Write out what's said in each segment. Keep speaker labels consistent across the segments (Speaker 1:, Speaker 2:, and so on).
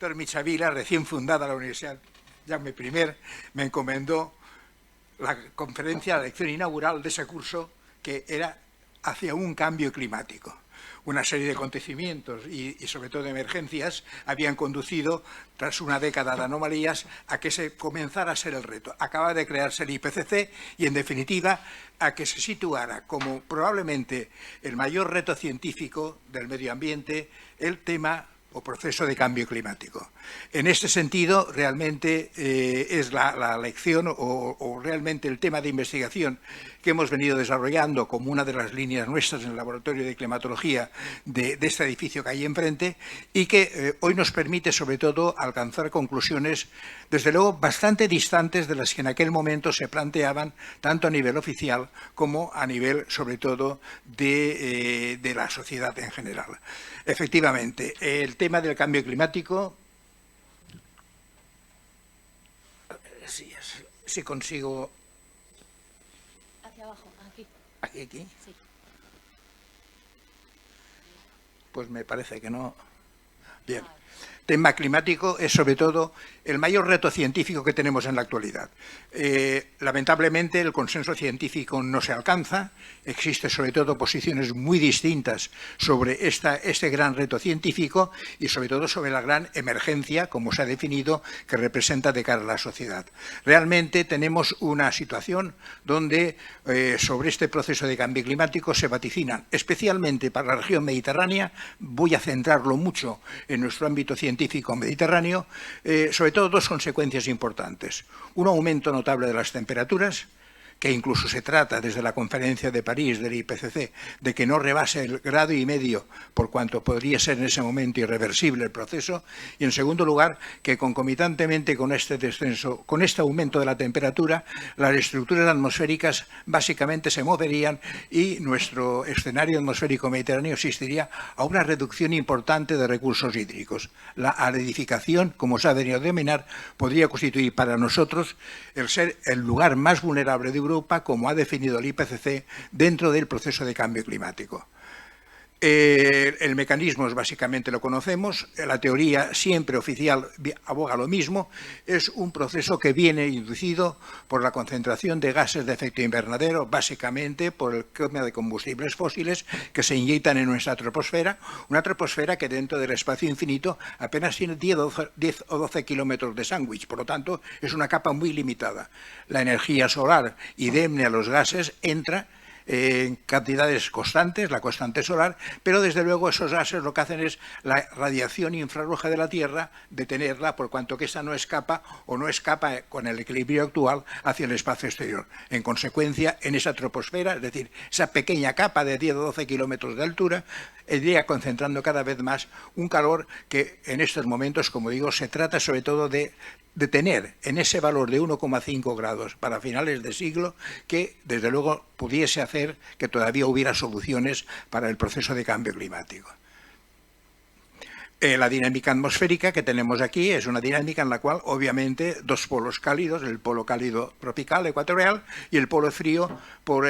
Speaker 1: doctor Michavila, recién fundada la Universidad Jaume I, me encomendó la conferencia, la lección inaugural de ese curso, que era hacia un cambio climático. Una serie de acontecimientos y sobre todo de emergencias habían conducido, tras una década de anomalías, a que se comenzara a ser el reto. Acaba de crearse el IPCC y, en definitiva, a que se situara como probablemente el mayor reto científico del medio ambiente el tema o proceso de cambio climático. En este sentido, realmente es la lección o realmente el tema de investigación que hemos venido desarrollando como una de las líneas nuestras en el laboratorio de climatología de este edificio que hay enfrente y que hoy nos permite sobre todo alcanzar conclusiones desde luego bastante distantes de las que en aquel momento se planteaban tanto a nivel oficial como a nivel sobre todo de la sociedad en general. Efectivamente, el tema del cambio climático, si consigo...
Speaker 2: Hacia abajo, aquí.
Speaker 1: ¿Aquí?
Speaker 2: Sí.
Speaker 1: Pues me parece que no. Bien. Tema climático es sobre todo el mayor reto científico que tenemos en la actualidad. Lamentablemente el consenso científico no se alcanza, existen sobre todo posiciones muy distintas sobre este gran reto científico y sobre todo sobre la gran emergencia, como se ha definido, que representa de cara a la sociedad. Realmente tenemos una situación donde sobre este proceso de cambio climático se vaticinan, especialmente para la región mediterránea, voy a centrarlo mucho en nuestro ámbito científico mediterráneo, sobre todo dos consecuencias importantes. Un aumento notable de las temperaturas, que incluso se trata desde la conferencia de París del IPCC de que no rebase el 1,5 grados por cuanto podría ser en ese momento irreversible el proceso, y en segundo lugar que concomitantemente con este descenso, con este aumento de la temperatura, las estructuras atmosféricas básicamente se moverían y nuestro escenario atmosférico mediterráneo asistiría a una reducción importante de recursos hídricos. La aridificación, como se ha venido a denominar, podría constituir para nosotros el ser el lugar más vulnerable de Europa, como ha definido el IPCC, dentro del proceso de cambio climático. El mecanismo básicamente lo conocemos, la teoría siempre oficial aboga lo mismo, es un proceso que viene inducido por la concentración de gases de efecto invernadero, básicamente por el quema de combustibles fósiles que se inyectan en nuestra troposfera, una troposfera que dentro del espacio infinito apenas tiene 10 o 12 kilómetros de sándwich, por lo tanto es una capa muy limitada. La energía solar indemne a los gases entra en cantidades constantes, la constante solar, pero desde luego esos gases lo que hacen es la radiación infrarroja de la Tierra, detenerla por cuanto que esta no escapa o no escapa con el equilibrio actual hacia el espacio exterior. En consecuencia, en esa troposfera, es decir, esa pequeña capa de 10 o 12 kilómetros de altura, iría concentrando cada vez más un calor que en estos momentos, como digo, se trata sobre todo de tener en ese valor de 1,5 grados para finales de siglo, que desde luego pudiese hacer que todavía hubiera soluciones para el proceso de cambio climático. La dinámica atmosférica que tenemos aquí es una dinámica en la cual obviamente dos polos cálidos, el polo cálido tropical ecuatorial y el polo frío por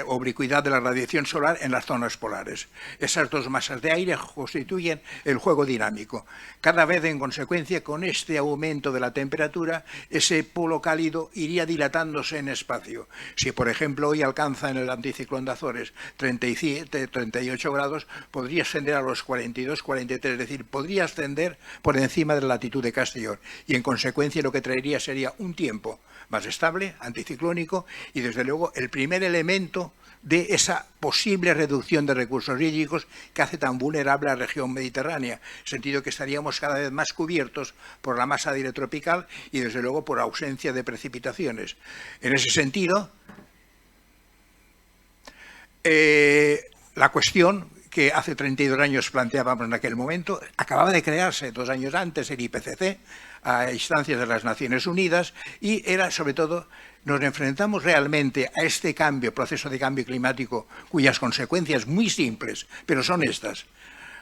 Speaker 1: oblicuidad de la radiación solar en las zonas polares. Esas dos masas de aire constituyen el juego dinámico. Cada vez en consecuencia con este aumento de la temperatura ese polo cálido iría dilatándose en espacio. Si por ejemplo hoy alcanza en el anticiclón de Azores 37, 38 grados, podría ascender a los 42, 43, es decir, podría ascender por encima de la latitud de Castellón y en consecuencia lo que traería sería un tiempo más estable, anticiclónico y desde luego el primer elemento de esa posible reducción de recursos hídricos que hace tan vulnerable a la región mediterránea, en el sentido que estaríamos cada vez más cubiertos por la masa de aire tropical y desde luego por ausencia de precipitaciones. En ese sentido, la cuestión que hace 32 años planteábamos en aquel momento, acababa de crearse 2 años antes el IPCC, a instancias de las Naciones Unidas, y era sobre todo, nos enfrentamos realmente a este proceso de cambio climático, cuyas consecuencias muy simples, pero son estas: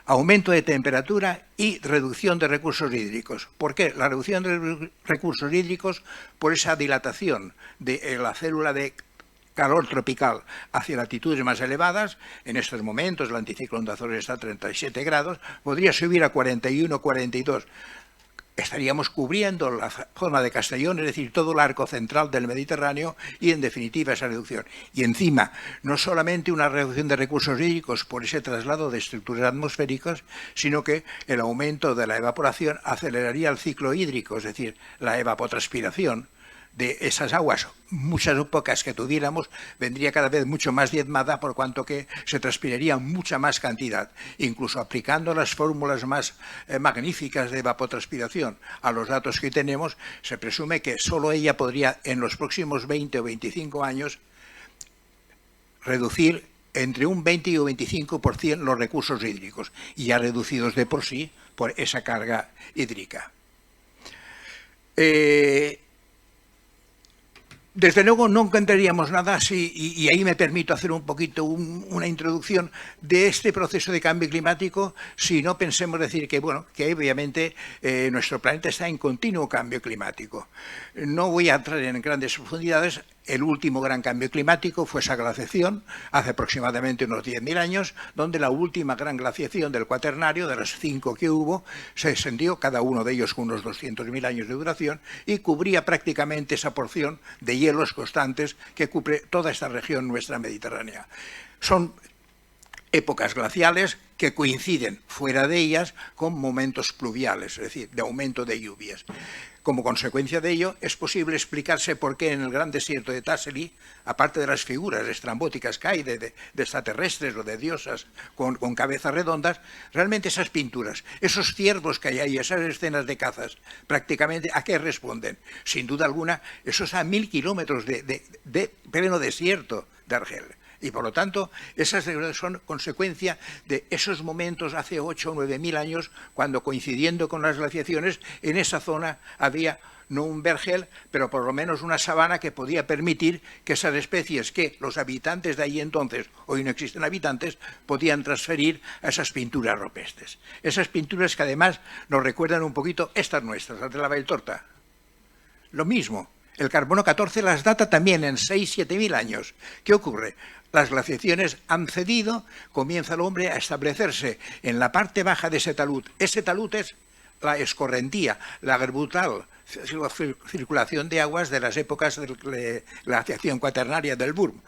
Speaker 1: aumento de temperatura y reducción de recursos hídricos. ¿Por qué? La reducción de recursos hídricos por esa dilatación de la célula de calor tropical hacia latitudes más elevadas. En estos momentos el anticiclón de Azores está a 37 grados, podría subir a 41, 42. estaríamos cubriendo la zona de Castellón, es decir, todo el arco central del Mediterráneo y, en definitiva, esa reducción. Y encima, no solamente una reducción de recursos hídricos por ese traslado de estructuras atmosféricas, sino que el aumento de la evaporación aceleraría el ciclo hídrico, es decir, la evapotranspiración de esas aguas, muchas o pocas que tuviéramos, vendría cada vez mucho más diezmada, por cuanto que se transpiraría mucha más cantidad. Incluso aplicando las fórmulas más magníficas de evapotranspiración a los datos que tenemos, se presume que solo ella podría, en los próximos 20 o 25 años, reducir entre un 20 y un 25% los recursos hídricos, y ya reducidos de por sí por esa carga hídrica. Desde luego no encontraríamos nada así, y ahí me permito hacer un poquito una introducción de este proceso de cambio climático, si no pensemos decir que, bueno, que obviamente nuestro planeta está en continuo cambio climático. No voy a entrar en grandes profundidades. El último gran cambio climático fue esa glaciación, hace aproximadamente unos 10.000 años, donde la última gran glaciación del Cuaternario, de las 5 que hubo, se extendió, cada uno de ellos con unos 200.000 años de duración, y cubría prácticamente esa porción de hielos constantes que cubre toda esta región nuestra mediterránea. Son épocas glaciales que coinciden fuera de ellas con momentos pluviales, es decir, de aumento de lluvias. Como consecuencia de ello, es posible explicarse por qué en el gran desierto de Tassili, aparte de las figuras estrambóticas que hay de extraterrestres o de diosas con cabezas redondas, realmente esas pinturas, esos ciervos que hay ahí, esas escenas de cazas, prácticamente, ¿a qué responden? Sin duda alguna, eso es a 1000 kilómetros de pleno desierto de Argel. Y por lo tanto, esas son consecuencia de esos momentos hace 8 o 9.000 años, cuando, coincidiendo con las glaciaciones, en esa zona había no un vergel, pero por lo menos una sabana que podía permitir que esas especies que los habitantes de ahí entonces, hoy no existen habitantes, podían transferir a esas pinturas rupestres. Esas pinturas que además nos recuerdan un poquito estas nuestras, las de la Valtorta. Lo mismo. El carbono 14 las data también en 6.000-7.000 años. ¿Qué ocurre? Las glaciaciones han cedido, comienza el hombre a establecerse en la parte baja de ese talud. Ese talud es la escorrentía, la brutal circulación de aguas de las épocas de la glaciación cuaternaria del Burm.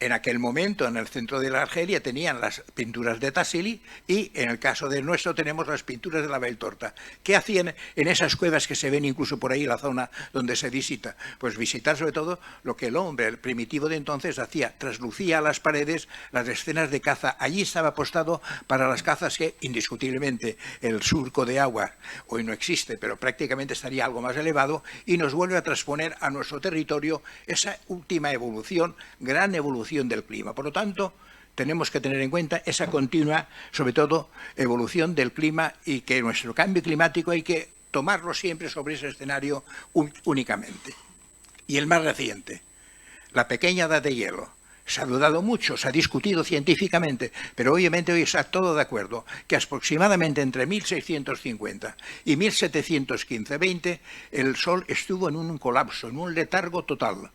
Speaker 1: En aquel momento, en el centro de la Argelia, tenían las pinturas de Tassili, y en el caso de nuestro tenemos las pinturas de la Valtorta. ¿Qué hacían en esas cuevas que se ven incluso por ahí, la zona donde se visita? Pues visitar sobre todo lo que el hombre, el primitivo de entonces, hacía. Traslucía a las paredes las escenas de caza. Allí estaba apostado para las cazas que, indiscutiblemente, el surco de agua hoy no existe, pero prácticamente estaría algo más elevado, y nos vuelve a transponer a nuestro territorio esa última evolución, gran evolución del clima. Por lo tanto, tenemos que tener en cuenta esa continua, sobre todo, evolución del clima, y que nuestro cambio climático hay que tomarlo siempre sobre ese escenario únicamente. Y el más reciente, la pequeña edad de hielo. Se ha dudado mucho, se ha discutido científicamente, pero obviamente hoy está todo de acuerdo que aproximadamente entre 1650 y 1715-20 el Sol estuvo en un colapso, en un letargo total.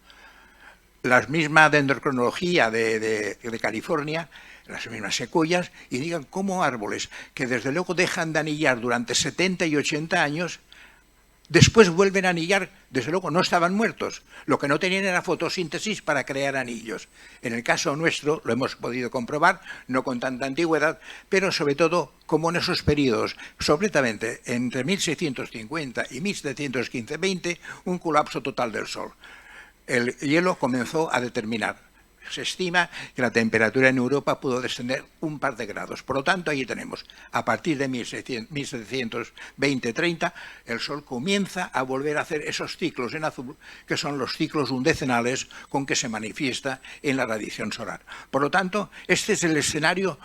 Speaker 1: La misma dendrocronología de California, las mismas secuoyas, y digan cómo árboles que desde luego dejan de anillar durante 70 y 80 años, después vuelven a anillar, desde luego no estaban muertos, lo que no tenían era fotosíntesis para crear anillos. En el caso nuestro lo hemos podido comprobar, no con tanta antigüedad, pero sobre todo como en esos periodos, sobretamente entre 1650 y 1715-20, un colapso total del Sol. El hielo comenzó a determinar. Se estima que la temperatura en Europa pudo descender un par de grados. Por lo tanto, ahí tenemos, a partir de 1720-30, el Sol comienza a volver a hacer esos ciclos en azul, que son los ciclos undecenales con que se manifiesta en la radiación solar. Por lo tanto, este es el escenario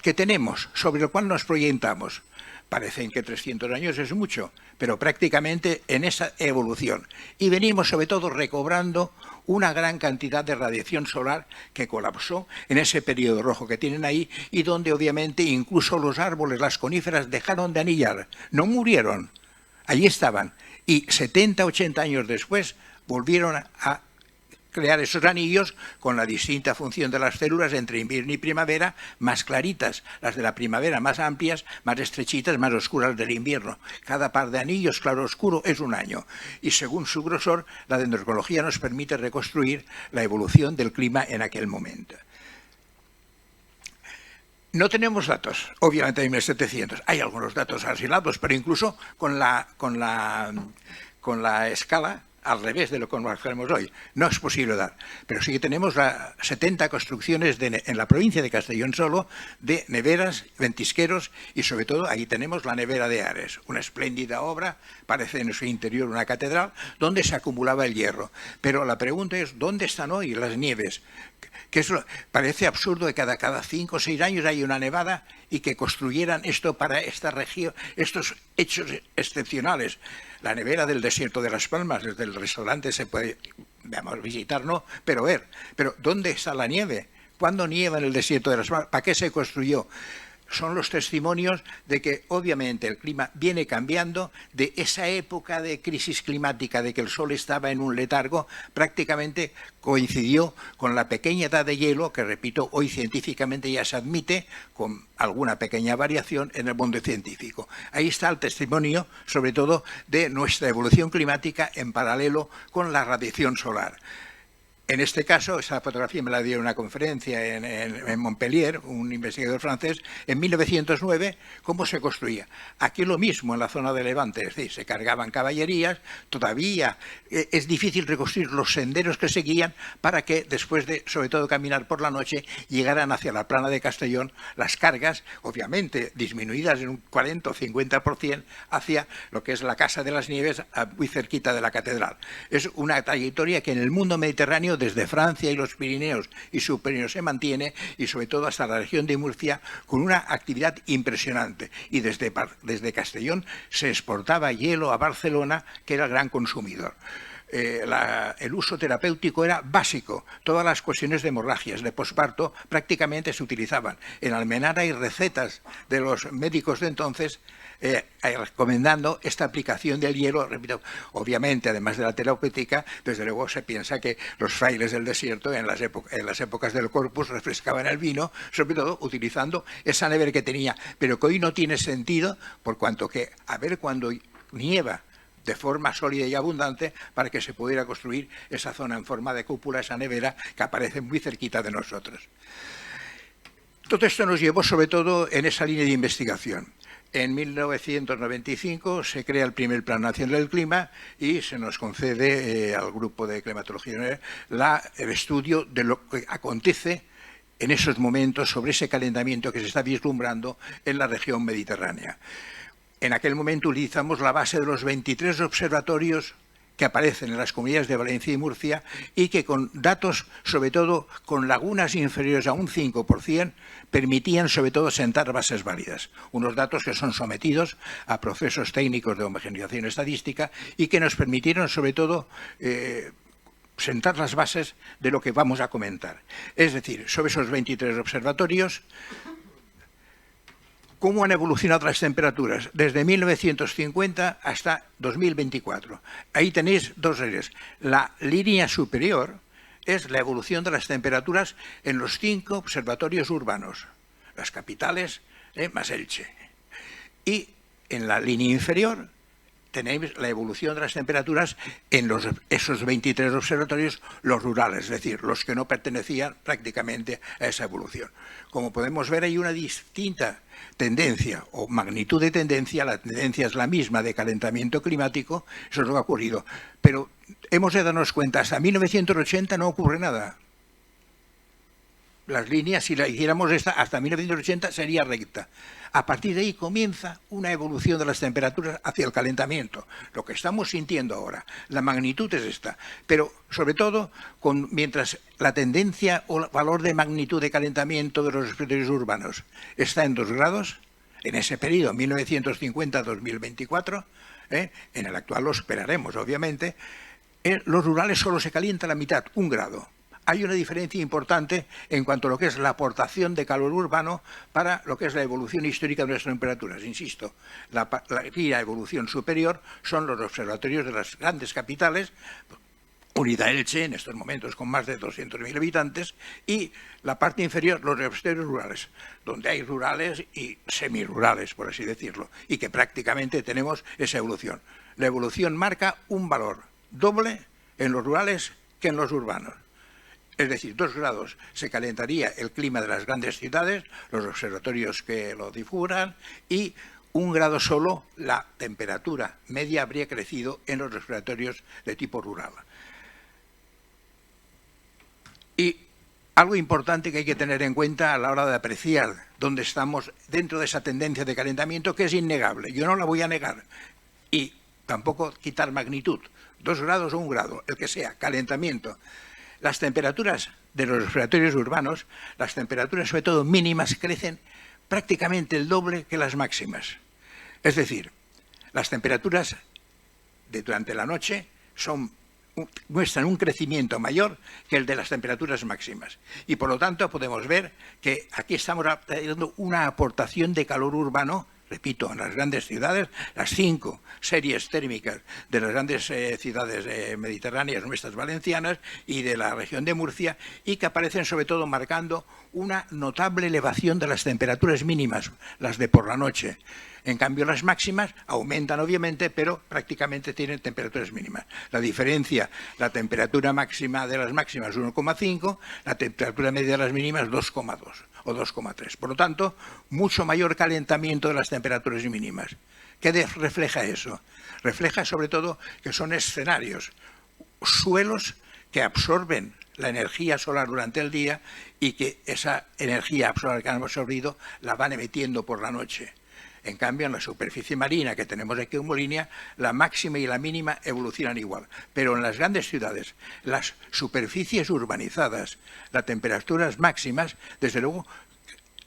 Speaker 1: que tenemos, sobre el cual nos proyectamos. Parecen que 300 años es mucho, pero prácticamente en esa evolución. Y venimos sobre todo recobrando una gran cantidad de radiación solar que colapsó en ese periodo rojo que tienen ahí, y donde obviamente incluso los árboles, las coníferas, dejaron de anillar, no murieron, allí estaban. Y 70, 80 años después volvieron a crear esos anillos con la distinta función de las células entre invierno y primavera, más claritas, las de la primavera más amplias, más estrechitas, más oscuras del invierno. Cada par de anillos claro-oscuro es un año y según su grosor la dendrocromología nos permite reconstruir la evolución del clima en aquel momento. No tenemos datos, obviamente de 1700, hay algunos datos aislados, pero incluso con la escala al revés de lo que conocemos hoy. No es posible dar, pero sí que tenemos 70 construcciones en la provincia de Castellón solo de neveras, ventisqueros y sobre todo ahí tenemos la nevera de Ares, una espléndida obra, parece en su interior una catedral, donde se acumulaba el hierro. Pero la pregunta es, ¿dónde están hoy las nieves? Parece absurdo que cada 5 o 6 años hay una nevada y que construyeran esto para esta región, estos hechos excepcionales. La nevera del desierto de Las Palmas, desde el restaurante se puede visitar, ¿no? Pero ver, pero ¿dónde está la nieve? ¿Cuándo nieva en el desierto de Las Palmas? ¿Para qué se construyó? Son los testimonios de que obviamente el clima viene cambiando, de esa época de crisis climática, de que el sol estaba en un letargo, prácticamente coincidió con la pequeña edad de hielo, que repito, hoy científicamente ya se admite, con alguna pequeña variación en el mundo científico. Ahí está el testimonio, sobre todo, de nuestra evolución climática en paralelo con la radiación solar. En este caso, esa fotografía me la dio en una conferencia en Montpellier, un investigador francés, en 1909, cómo se construía. Aquí lo mismo en la zona de Levante, es decir, se cargaban caballerías, todavía es difícil reconstruir los senderos que seguían para que después de, sobre todo, caminar por la noche, llegaran hacia la plana de Castellón las cargas, obviamente disminuidas en un 40 o 50% hacia lo que es la Casa de las Nieves, muy cerquita de la catedral. Es una trayectoria que en el mundo mediterráneo desde Francia y los Pirineos y Superiores se mantiene y sobre todo hasta la región de Murcia con una actividad impresionante y desde Castellón se exportaba hielo a Barcelona, que era el gran consumidor. El uso terapéutico era básico. Todas las cuestiones de hemorragias, de posparto, prácticamente se utilizaban. En Almenara hay recetas de los médicos de entonces recomendando esta aplicación del hielo. Repito, obviamente, además de la terapéutica, desde luego se piensa que los frailes del desierto en las épocas del Corpus refrescaban el vino, sobre todo utilizando esa nevera que tenía, pero que hoy no tiene sentido, por cuanto que a ver cuando nieva de forma sólida y abundante para que se pudiera construir esa zona en forma de cúpula, esa nevera que aparece muy cerquita de nosotros. Todo esto nos llevó sobre todo en esa línea de investigación. En 1995 se crea el primer Plan Nacional del Clima y se nos concede al Grupo de Climatología el estudio de lo que acontece en esos momentos sobre ese calentamiento que se está vislumbrando en la región mediterránea. En aquel momento utilizamos la base de los 23 observatorios que aparecen en las comunidades de Valencia y Murcia y que con datos, sobre todo con lagunas inferiores a un 5%, permitían sobre todo sentar bases válidas. Unos datos que son sometidos a procesos técnicos de homogeneización estadística y que nos permitieron sobre todo sentar las bases de lo que vamos a comentar. Es decir, sobre esos 23 observatorios, ¿cómo han evolucionado las temperaturas? Desde 1950 hasta 2024. Ahí tenéis dos series. La línea superior es la evolución de las temperaturas en los 5 observatorios urbanos, las capitales más Elche. Y en la línea inferior tenéis la evolución de las temperaturas en esos 23 observatorios, los rurales, es decir, los que no pertenecían prácticamente a esa evolución. Como podemos ver, hay una distinta tendencia o magnitud de tendencia. La tendencia es la misma de calentamiento climático, eso es lo que ha ocurrido. Pero hemos de darnos cuenta, hasta 1980 no ocurre nada. Las líneas, si la hiciéramos hasta 1980, sería recta. A partir de ahí comienza una evolución de las temperaturas hacia el calentamiento. Lo que estamos sintiendo ahora, la magnitud es esta. Pero, sobre todo, mientras la tendencia o el valor de magnitud de calentamiento de los escenarios urbanos está en 2 grados, en ese periodo, 1950-2024, en el actual lo esperaremos, obviamente, los rurales solo se calienta la mitad, 1 grado. Hay una diferencia importante en cuanto a lo que es la aportación de calor urbano para lo que es la evolución histórica de nuestras temperaturas. Insisto, la evolución superior son los observatorios de las grandes capitales, Unidad Elche, en estos momentos con más de 200.000 habitantes, y la parte inferior, los repostorios rurales, donde hay rurales y semirurales, por así decirlo, y que prácticamente tenemos esa evolución. La evolución marca un valor doble en los rurales que en los urbanos. Es decir, 2 grados se calentaría el clima de las grandes ciudades, los observatorios que lo difuran, y 1 grado solo la temperatura media habría crecido en los observatorios de tipo rural. Y algo importante que hay que tener en cuenta a la hora de apreciar dónde estamos dentro de esa tendencia de calentamiento, que es innegable. Yo no la voy a negar. Y tampoco quitar magnitud. 2 grados o 1 grado, el que sea, calentamiento. Las temperaturas de los observatorios urbanos, las temperaturas sobre todo mínimas, crecen prácticamente el doble que las máximas. Es decir, las temperaturas durante la noche muestran un crecimiento mayor que el de las temperaturas máximas. Y por lo tanto podemos ver que aquí estamos teniendo una aportación de calor urbano, repito, en las grandes ciudades, las 5 series térmicas de las grandes ciudades mediterráneas, nuestras valencianas, y de la región de Murcia, y que aparecen sobre todo marcando una notable elevación de las temperaturas mínimas, las de por la noche. En cambio, las máximas aumentan, obviamente, pero prácticamente tienen temperaturas mínimas. La diferencia, la temperatura máxima de las máximas 1,5, la temperatura media de las mínimas 2,2 o 2,3. Por lo tanto, mucho mayor calentamiento de las temperaturas mínimas. ¿Qué refleja eso? Refleja sobre todo que son escenarios, suelos que absorben la energía solar durante el día y que esa energía solar que han absorbido la van emitiendo por la noche. En cambio, en la superficie marina que tenemos aquí en Molinia, la máxima y la mínima evolucionan igual. Pero en las grandes ciudades, las superficies urbanizadas, las temperaturas máximas, desde luego,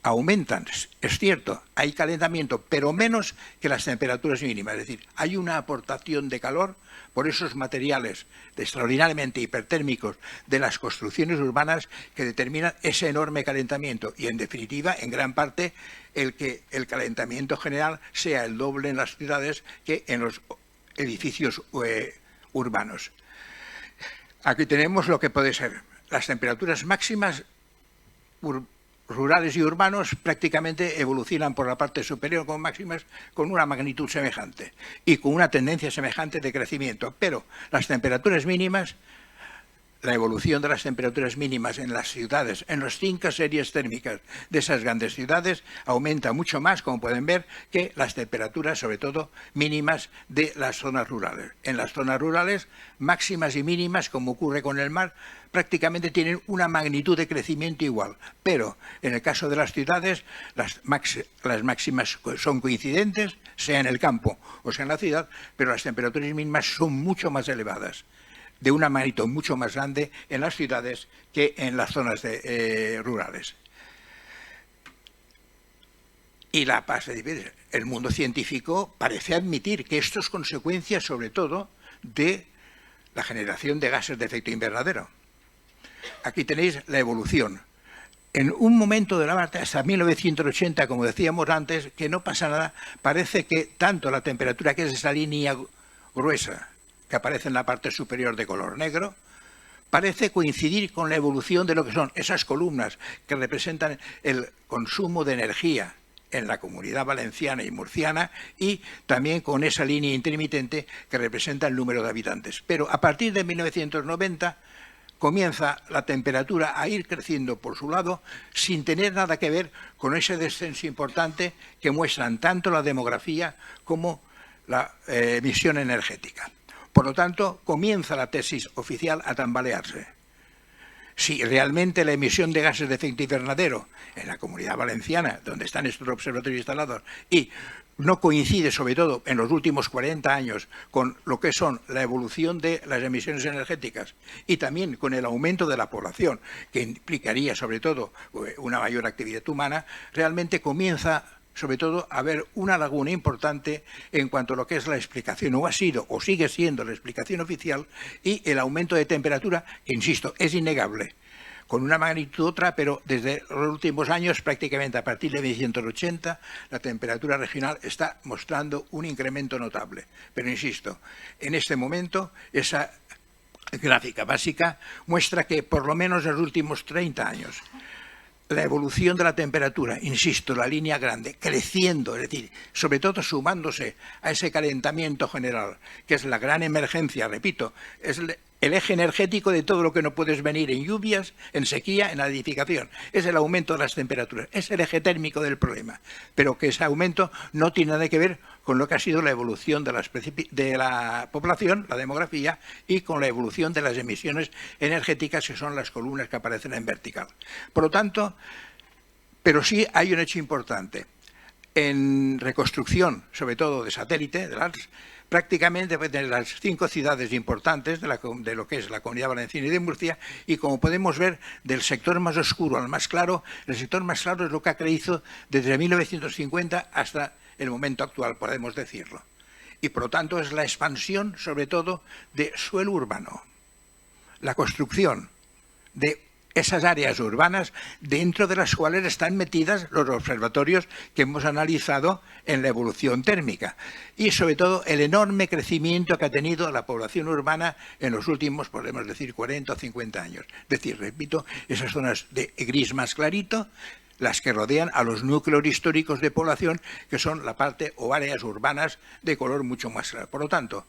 Speaker 1: aumentan. Es cierto, hay calentamiento, pero menos que las temperaturas mínimas. Es decir, hay una aportación de calor por esos materiales extraordinariamente hipertérmicos de las construcciones urbanas que determinan ese enorme calentamiento y, en definitiva, en gran parte, el que el calentamiento general sea el doble en las ciudades que en los edificios urbanos. Aquí tenemos lo que puede ser las temperaturas máximas rurales y urbanos prácticamente evolucionan por la parte superior con máximas con una magnitud semejante y con una tendencia semejante de crecimiento, pero las temperaturas mínimas, la evolución de las temperaturas mínimas en las ciudades, en las 5 series térmicas de esas grandes ciudades, aumenta mucho más, como pueden ver, que las temperaturas, sobre todo, mínimas de las zonas rurales. En las zonas rurales, máximas y mínimas, como ocurre con el mar, prácticamente tienen una magnitud de crecimiento igual, pero en el caso de las ciudades, las máximas son coincidentes, sea en el campo o sea en la ciudad, pero las temperaturas mínimas son mucho más elevadas, de una magnitud mucho más grande en las ciudades que en las zonas rurales. Y el mundo científico parece admitir que esto es consecuencia, sobre todo, de la generación de gases de efecto invernadero. Aquí tenéis la evolución. En un momento de la marcha, hasta 1980, como decíamos antes, que no pasa nada, parece que tanto la temperatura, que es esa línea gruesa, que aparece en la parte superior de color negro, parece coincidir con la evolución de lo que son esas columnas que representan el consumo de energía en la Comunidad Valenciana y Murciana, y también con esa línea intermitente que representa el número de habitantes. Pero a partir de 1990 comienza la temperatura a ir creciendo por su lado sin tener nada que ver con ese descenso importante que muestran tanto la demografía como la emisión energética. Por lo tanto, comienza la tesis oficial a tambalearse. Si realmente la emisión de gases de efecto invernadero en la Comunidad Valenciana, donde están estos observatorios instalados, y no coincide, sobre todo en los últimos 40 años, con lo que son la evolución de las emisiones energéticas y también con el aumento de la población, que implicaría sobre todo una mayor actividad humana, realmente comienza sobre todo a haber una laguna importante en cuanto a lo que es la explicación, o ha sido o sigue siendo la explicación oficial, y el aumento de temperatura, que insisto, es innegable, con una magnitud otra, pero desde los últimos años, prácticamente a partir de 1980, la temperatura regional está mostrando un incremento notable. Pero insisto, en este momento esa gráfica básica muestra que por lo menos en los últimos 30 años la evolución de la temperatura, insisto, la línea grande, creciendo, es decir, sobre todo sumándose a ese calentamiento general, que es la gran emergencia, repito, es el eje energético de todo lo que no puedes venir en lluvias, en sequía, en la edificación. Es el aumento de las temperaturas, es el eje térmico del problema, pero que ese aumento no tiene nada que ver con lo que ha sido la evolución de la población, la demografía, y con la evolución de las emisiones energéticas, que son las columnas que aparecen en vertical. Por lo tanto, pero sí hay un hecho importante. En reconstrucción, sobre todo de satélite, de las prácticamente de las 5 ciudades importantes de lo que es la Comunidad Valenciana y de Murcia, y como podemos ver, del sector más oscuro al más claro, el sector más claro es lo que ha crecido desde 1950 hasta el momento actual, podemos decirlo. Y por lo tanto es la expansión, sobre todo, de suelo urbano, la construcción de esas áreas urbanas dentro de las cuales están metidas los observatorios que hemos analizado en la evolución térmica y sobre todo el enorme crecimiento que ha tenido la población urbana en los últimos, podemos decir, 40 o 50 años. Es decir, repito, esas zonas de gris más clarito, las que rodean a los núcleos históricos de población, que son la parte o áreas urbanas de color mucho más claro. Por lo tanto,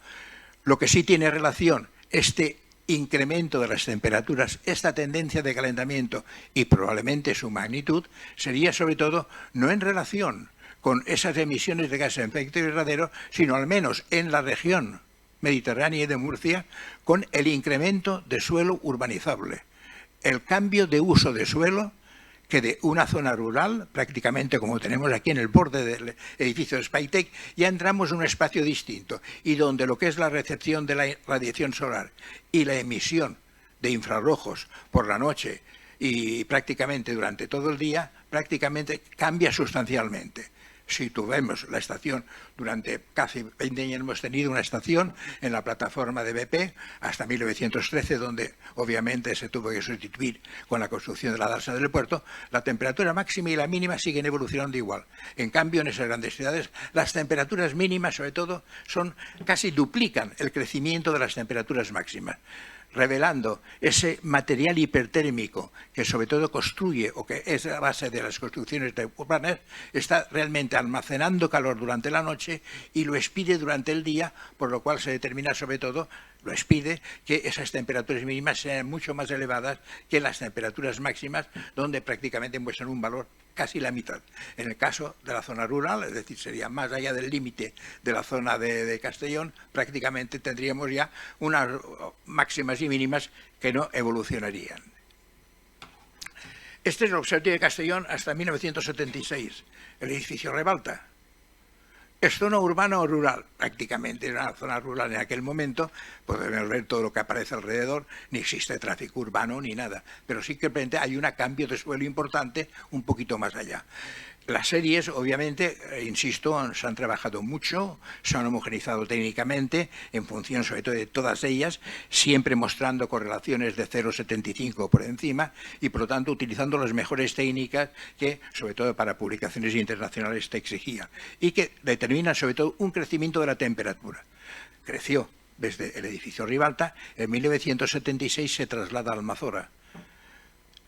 Speaker 1: lo que sí tiene relación este incremento de las temperaturas, esta tendencia de calentamiento y probablemente su magnitud, sería sobre todo no en relación con esas emisiones de gases de efecto invernadero, sino al menos en la región mediterránea y de Murcia, con el incremento de suelo urbanizable, el cambio de uso de suelo, que de una zona rural, prácticamente como tenemos aquí en el borde del edificio de Spytek, ya entramos en un espacio distinto y donde lo que es la recepción de la radiación solar y la emisión de infrarrojos por la noche y prácticamente durante todo el día, prácticamente cambia sustancialmente. Si tuvimos la estación, durante casi 20 años hemos tenido una estación en la plataforma de BP hasta 1913, donde obviamente se tuvo que sustituir con la construcción de la dársena del puerto, la temperatura máxima y la mínima siguen evolucionando igual. En cambio, en esas grandes ciudades, las temperaturas mínimas, sobre todo, casi duplican el crecimiento de las temperaturas máximas, revelando ese material hipertérmico que sobre todo construye o que es la base de las construcciones urbanas, está realmente almacenando calor durante la noche y lo expide durante el día, por lo cual se determina sobre todo, lo expide, que esas temperaturas mínimas sean mucho más elevadas que las temperaturas máximas, donde prácticamente muestran un valor casi la mitad. En el caso de la zona rural, es decir, sería más allá del límite de la zona de Castellón, prácticamente tendríamos ya unas máximas y mínimas que no evolucionarían. Este es el Observatorio de Castellón hasta 1976, el edificio Ribalta. ¿Es zona urbana o rural? Prácticamente era una zona rural en aquel momento, podemos ver todo lo que aparece alrededor, ni existe tráfico urbano ni nada, pero sí que hay un cambio de suelo importante un poquito más allá. Las series, obviamente, insisto, se han trabajado mucho, se han homogeneizado técnicamente, en función sobre todo de todas ellas, siempre mostrando correlaciones de 0,75 por encima y, por lo tanto, utilizando las mejores técnicas que, sobre todo para publicaciones internacionales, te exigían y que determinan, sobre todo, un crecimiento de la temperatura. Creció desde el edificio Ribalta, en 1976 se traslada a Almazora.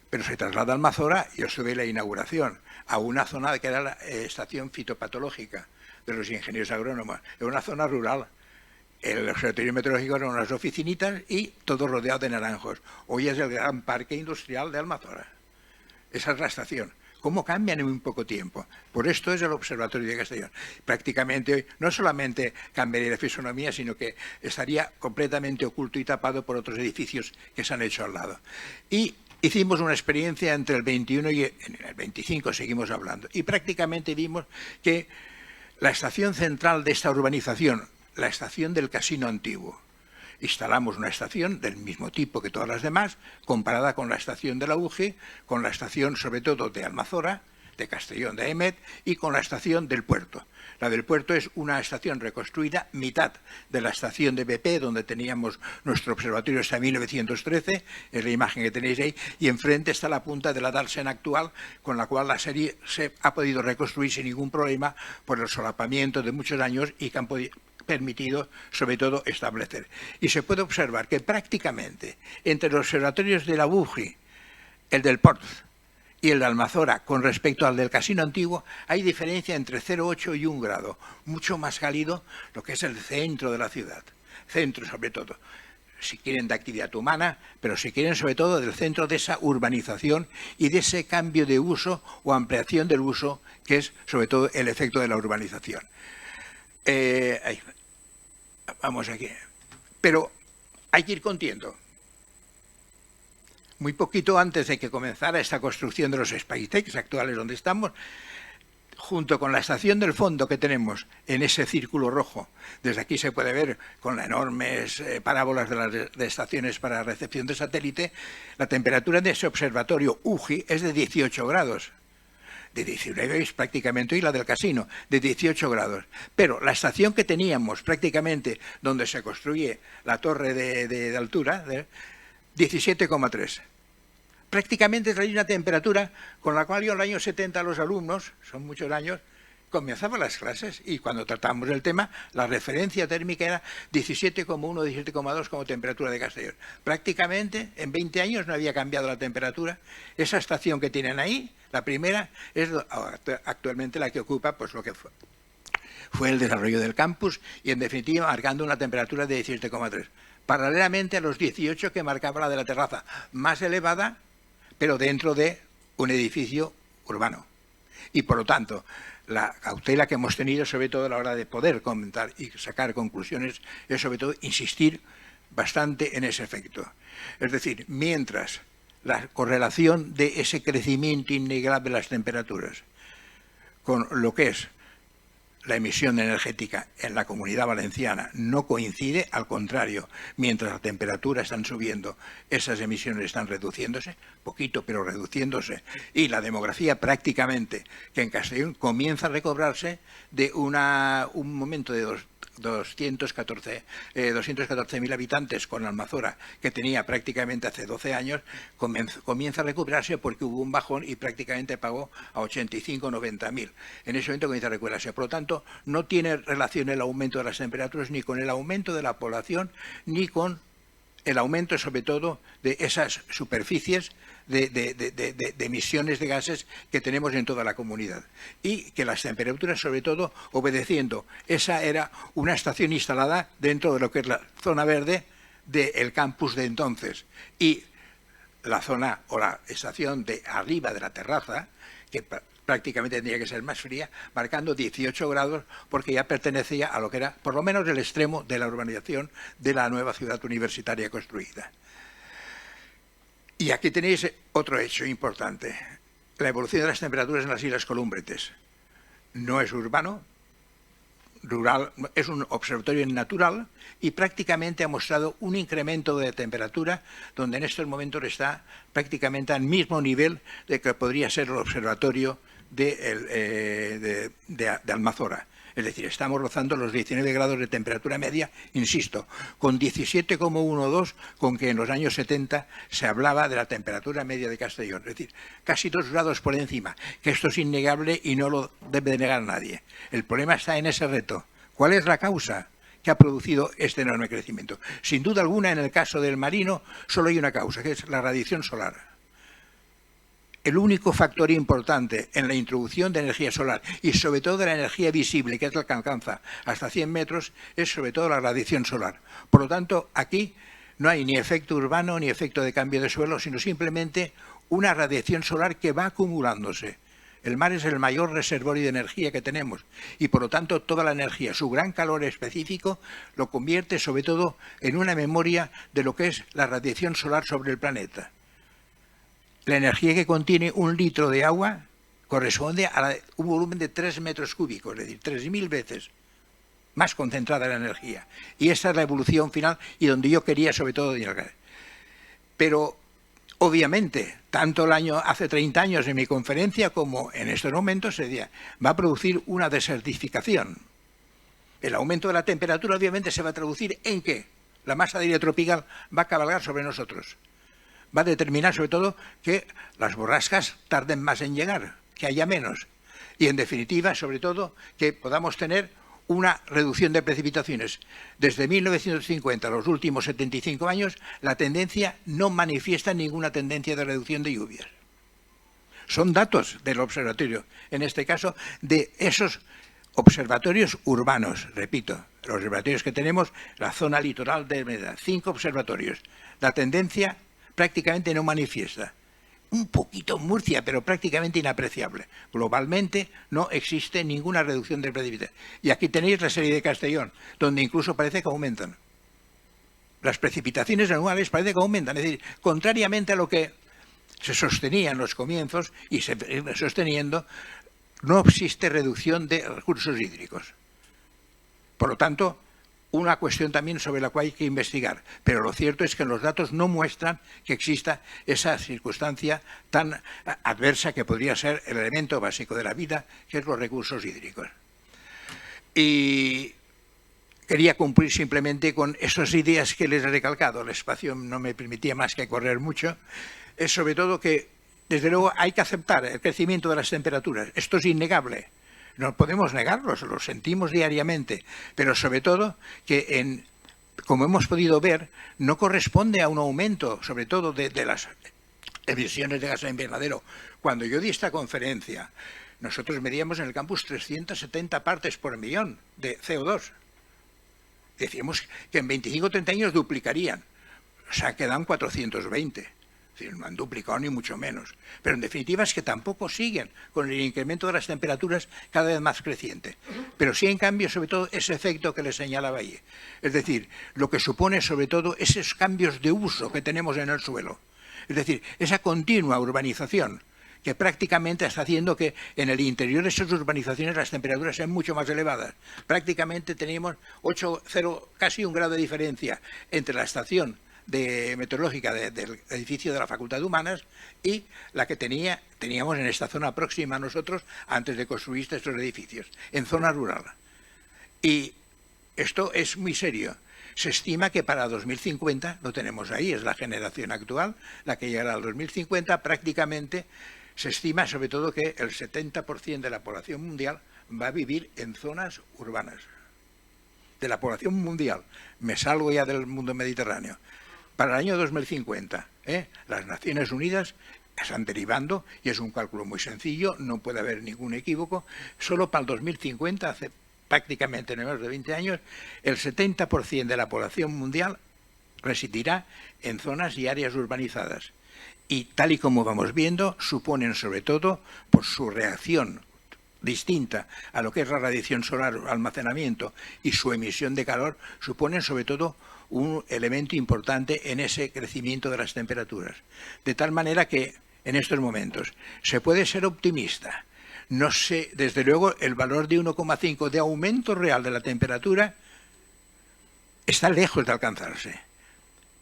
Speaker 1: Pero se traslada a Almazora, yo estuve en la inauguración, a una zona que era la estación fitopatológica de los ingenieros agrónomos, en una zona rural. El observatorio meteorológico eran unas oficinitas y todo rodeado de naranjos. Hoy es el gran parque industrial de Almazora. Esa es la estación. ¿Cómo cambian en muy poco tiempo? Por esto es el Observatorio de Castellón. Prácticamente hoy no solamente cambiaría la fisonomía, sino que estaría completamente oculto y tapado por otros edificios que se han hecho al lado. Y hicimos una experiencia entre el 21 y el 25, seguimos hablando, y prácticamente vimos que la estación central de esta urbanización, la estación del Casino Antiguo, instalamos una estación del mismo tipo que todas las demás, comparada con la estación de la UGE, con la estación sobre todo de Almazora, de Castellón de Emet y con la estación del puerto. La del puerto es una estación reconstruida, mitad de la estación de BP, donde teníamos nuestro observatorio hasta 1913, es la imagen que tenéis ahí, y enfrente está la punta de la dársena actual, con la cual la serie se ha podido reconstruir sin ningún problema por el solapamiento de muchos años y que han permitido, sobre todo, establecer. Y se puede observar que prácticamente entre los observatorios de la UGI, el del Port y el de Almazora, con respecto al del Casino Antiguo, hay diferencia entre 0,8 y 1 grado, mucho más cálido lo que es el centro de la ciudad, centro sobre todo, si quieren de actividad humana, pero si quieren sobre todo del centro de esa urbanización y de ese cambio de uso o ampliación del uso, que es sobre todo el efecto de la urbanización. Vamos aquí. Pero hay que ir contiendo. Muy poquito antes de que comenzara esta construcción de los SpaceX actuales donde estamos, junto con la estación del fondo que tenemos en ese círculo rojo, desde aquí se puede ver con las enormes parábolas de las de estaciones para recepción de satélite, la temperatura de ese observatorio UGI es de 18 grados. De 19 es prácticamente, y la del casino, de 18 grados. Pero la estación que teníamos prácticamente donde se construye la torre de altura, 17,3. Prácticamente es la misma temperatura con la cual yo en el año 70 los alumnos, son muchos años, comenzaban las clases y cuando tratamos el tema, la referencia térmica era 17,1, 17,2 como temperatura de Castellón. Prácticamente en 20 años no había cambiado la temperatura. Esa estación que tienen ahí, la primera, es actualmente la que ocupa pues lo que fue el desarrollo del campus y en definitiva marcando una temperatura de 17,3. Paralelamente a los 18 que marcaba la de la terraza, más elevada, pero dentro de un edificio urbano. Y por lo tanto, la cautela que hemos tenido, sobre todo a la hora de poder comentar y sacar conclusiones, es sobre todo insistir bastante en ese efecto. Es decir, mientras la correlación de ese crecimiento innegable de las temperaturas con lo que es la emisión energética en la Comunidad Valenciana no coincide, al contrario, mientras las temperaturas están subiendo, esas emisiones están reduciéndose, poquito pero reduciéndose, y la demografía prácticamente, que en Castellón comienza a recobrarse de un momento de 214.000 habitantes con Almazora, que tenía prácticamente hace 12 años, comienza a recuperarse porque hubo un bajón y prácticamente pagó a 85.000-90.000. En ese momento comienza a recuperarse. Por lo tanto, no tiene relación el aumento de las temperaturas ni con el aumento de la población, ni con el aumento, sobre todo, de esas superficies de emisiones de gases que tenemos en toda la comunidad. Y que las temperaturas, sobre todo, obedeciendo. Esa era una estación instalada dentro de lo que es la zona verde del campus de entonces. Y la zona o la estación de arriba de la terraza, que prácticamente tendría que ser más fría, marcando 18 grados, porque ya pertenecía a lo que era, por lo menos, el extremo de la urbanización de la nueva ciudad universitaria construida. Y aquí tenéis otro hecho importante, la evolución de las temperaturas en las Islas Columbretes. No es urbano, rural, es un observatorio natural y prácticamente ha mostrado un incremento de temperatura donde en estos momentos está prácticamente al mismo nivel de que podría ser el observatorio de Almazora. Es decir, estamos rozando los 19 grados de temperatura media, insisto, con 17,12, con que en los años 70 se hablaba de la temperatura media de Castellón. Es decir, casi 2 grados por encima, que esto es innegable y no lo debe de negar nadie. El problema está en ese reto. ¿Cuál es la causa que ha producido este enorme crecimiento? Sin duda alguna, en el caso del marino, solo hay una causa, que es la radiación solar. El único factor importante en la introducción de energía solar y sobre todo de la energía visible, que es la que alcanza hasta 100 metros, es sobre todo la radiación solar. Por lo tanto, aquí no hay ni efecto urbano ni efecto de cambio de suelo, sino simplemente una radiación solar que va acumulándose. El mar es el mayor reservorio de energía que tenemos y, por lo tanto, toda la energía, su gran calor específico, lo convierte sobre todo en una memoria de lo que es la radiación solar sobre el planeta. La energía que contiene 1 litro de agua corresponde a un volumen de 3 metros cúbicos, es decir, 3.000 veces más concentrada la energía. Y esa es la evolución final y donde yo quería sobre todo llegar. Pero, obviamente, tanto el año hace 30 años en mi conferencia como en estos momentos se decía, va a producir una desertificación. El aumento de la temperatura obviamente se va a traducir en que la masa de aire tropical va a cabalgar sobre nosotros. Va a determinar sobre todo que las borrascas tarden más en llegar, que haya menos. Y en definitiva, sobre todo, que podamos tener una reducción de precipitaciones. Desde 1950 a los últimos 75 años, la tendencia no manifiesta ninguna tendencia de reducción de lluvias. Son datos del observatorio, en este caso, de esos observatorios urbanos, repito, los observatorios que tenemos, la zona litoral de Mérida, 5 observatorios. La tendencia prácticamente no manifiesta. Un poquito en Murcia, pero prácticamente inapreciable. Globalmente no existe ninguna reducción de precipitaciones. Y aquí tenéis la serie de Castellón, donde incluso parece que aumentan. Las precipitaciones anuales parece que aumentan. Es decir, contrariamente a lo que se sostenía en los comienzos y se viene sosteniendo, no existe reducción de recursos hídricos. Por lo tanto, una cuestión también sobre la cual hay que investigar, pero lo cierto es que los datos no muestran que exista esa circunstancia tan adversa que podría ser el elemento básico de la vida, que es los recursos hídricos. Y quería cumplir simplemente con esas ideas que les he recalcado. El espacio no me permitía más que correr mucho. Es sobre todo que, desde luego, hay que aceptar el crecimiento de las temperaturas. Esto es innegable. No podemos negarlo, lo sentimos diariamente, pero sobre todo que, como hemos podido ver, no corresponde a un aumento, sobre todo de las emisiones de gases de invernadero. Cuando yo di esta conferencia, nosotros medíamos en el campus 370 partes por millón de CO2. Decíamos que en 25 o 30 años duplicarían, o sea, quedan 420. Es decir, no han duplicado ni mucho menos. Pero en definitiva es que tampoco siguen con el incremento de las temperaturas cada vez más creciente. Pero sí, en cambio, sobre todo, ese efecto que le señalaba ahí. Es decir, lo que supone sobre todo esos cambios de uso que tenemos en el suelo. Es decir, esa continua urbanización que prácticamente está haciendo que en el interior de esas urbanizaciones las temperaturas sean mucho más elevadas. Prácticamente tenemos 0, casi 1 grado de diferencia entre la estación meteorológica del edificio de la Facultad de Humanas y la que teníamos en esta zona próxima a nosotros antes de construir estos edificios, en zona rural. Y esto es muy serio. Se estima que para 2050, lo tenemos ahí, es la generación actual, la que llegará al 2050, prácticamente se estima sobre todo que el 70% de la población mundial va a vivir en zonas urbanas. De la población mundial, me salgo ya del mundo mediterráneo. Para el año 2050, las Naciones Unidas están derivando, y es un cálculo muy sencillo, no puede haber ningún equívoco, solo para el 2050, hace prácticamente menos de 20 años, el 70% de la población mundial residirá en zonas y áreas urbanizadas. Y tal y como vamos viendo, suponen sobre todo, por su reacción distinta a lo que es la radiación solar, almacenamiento y su emisión de calor, suponen sobre todo un elemento importante en ese crecimiento de las temperaturas. De tal manera que, en estos momentos, se puede ser optimista. No sé, desde luego, el valor de 1,5 de aumento real de la temperatura está lejos de alcanzarse.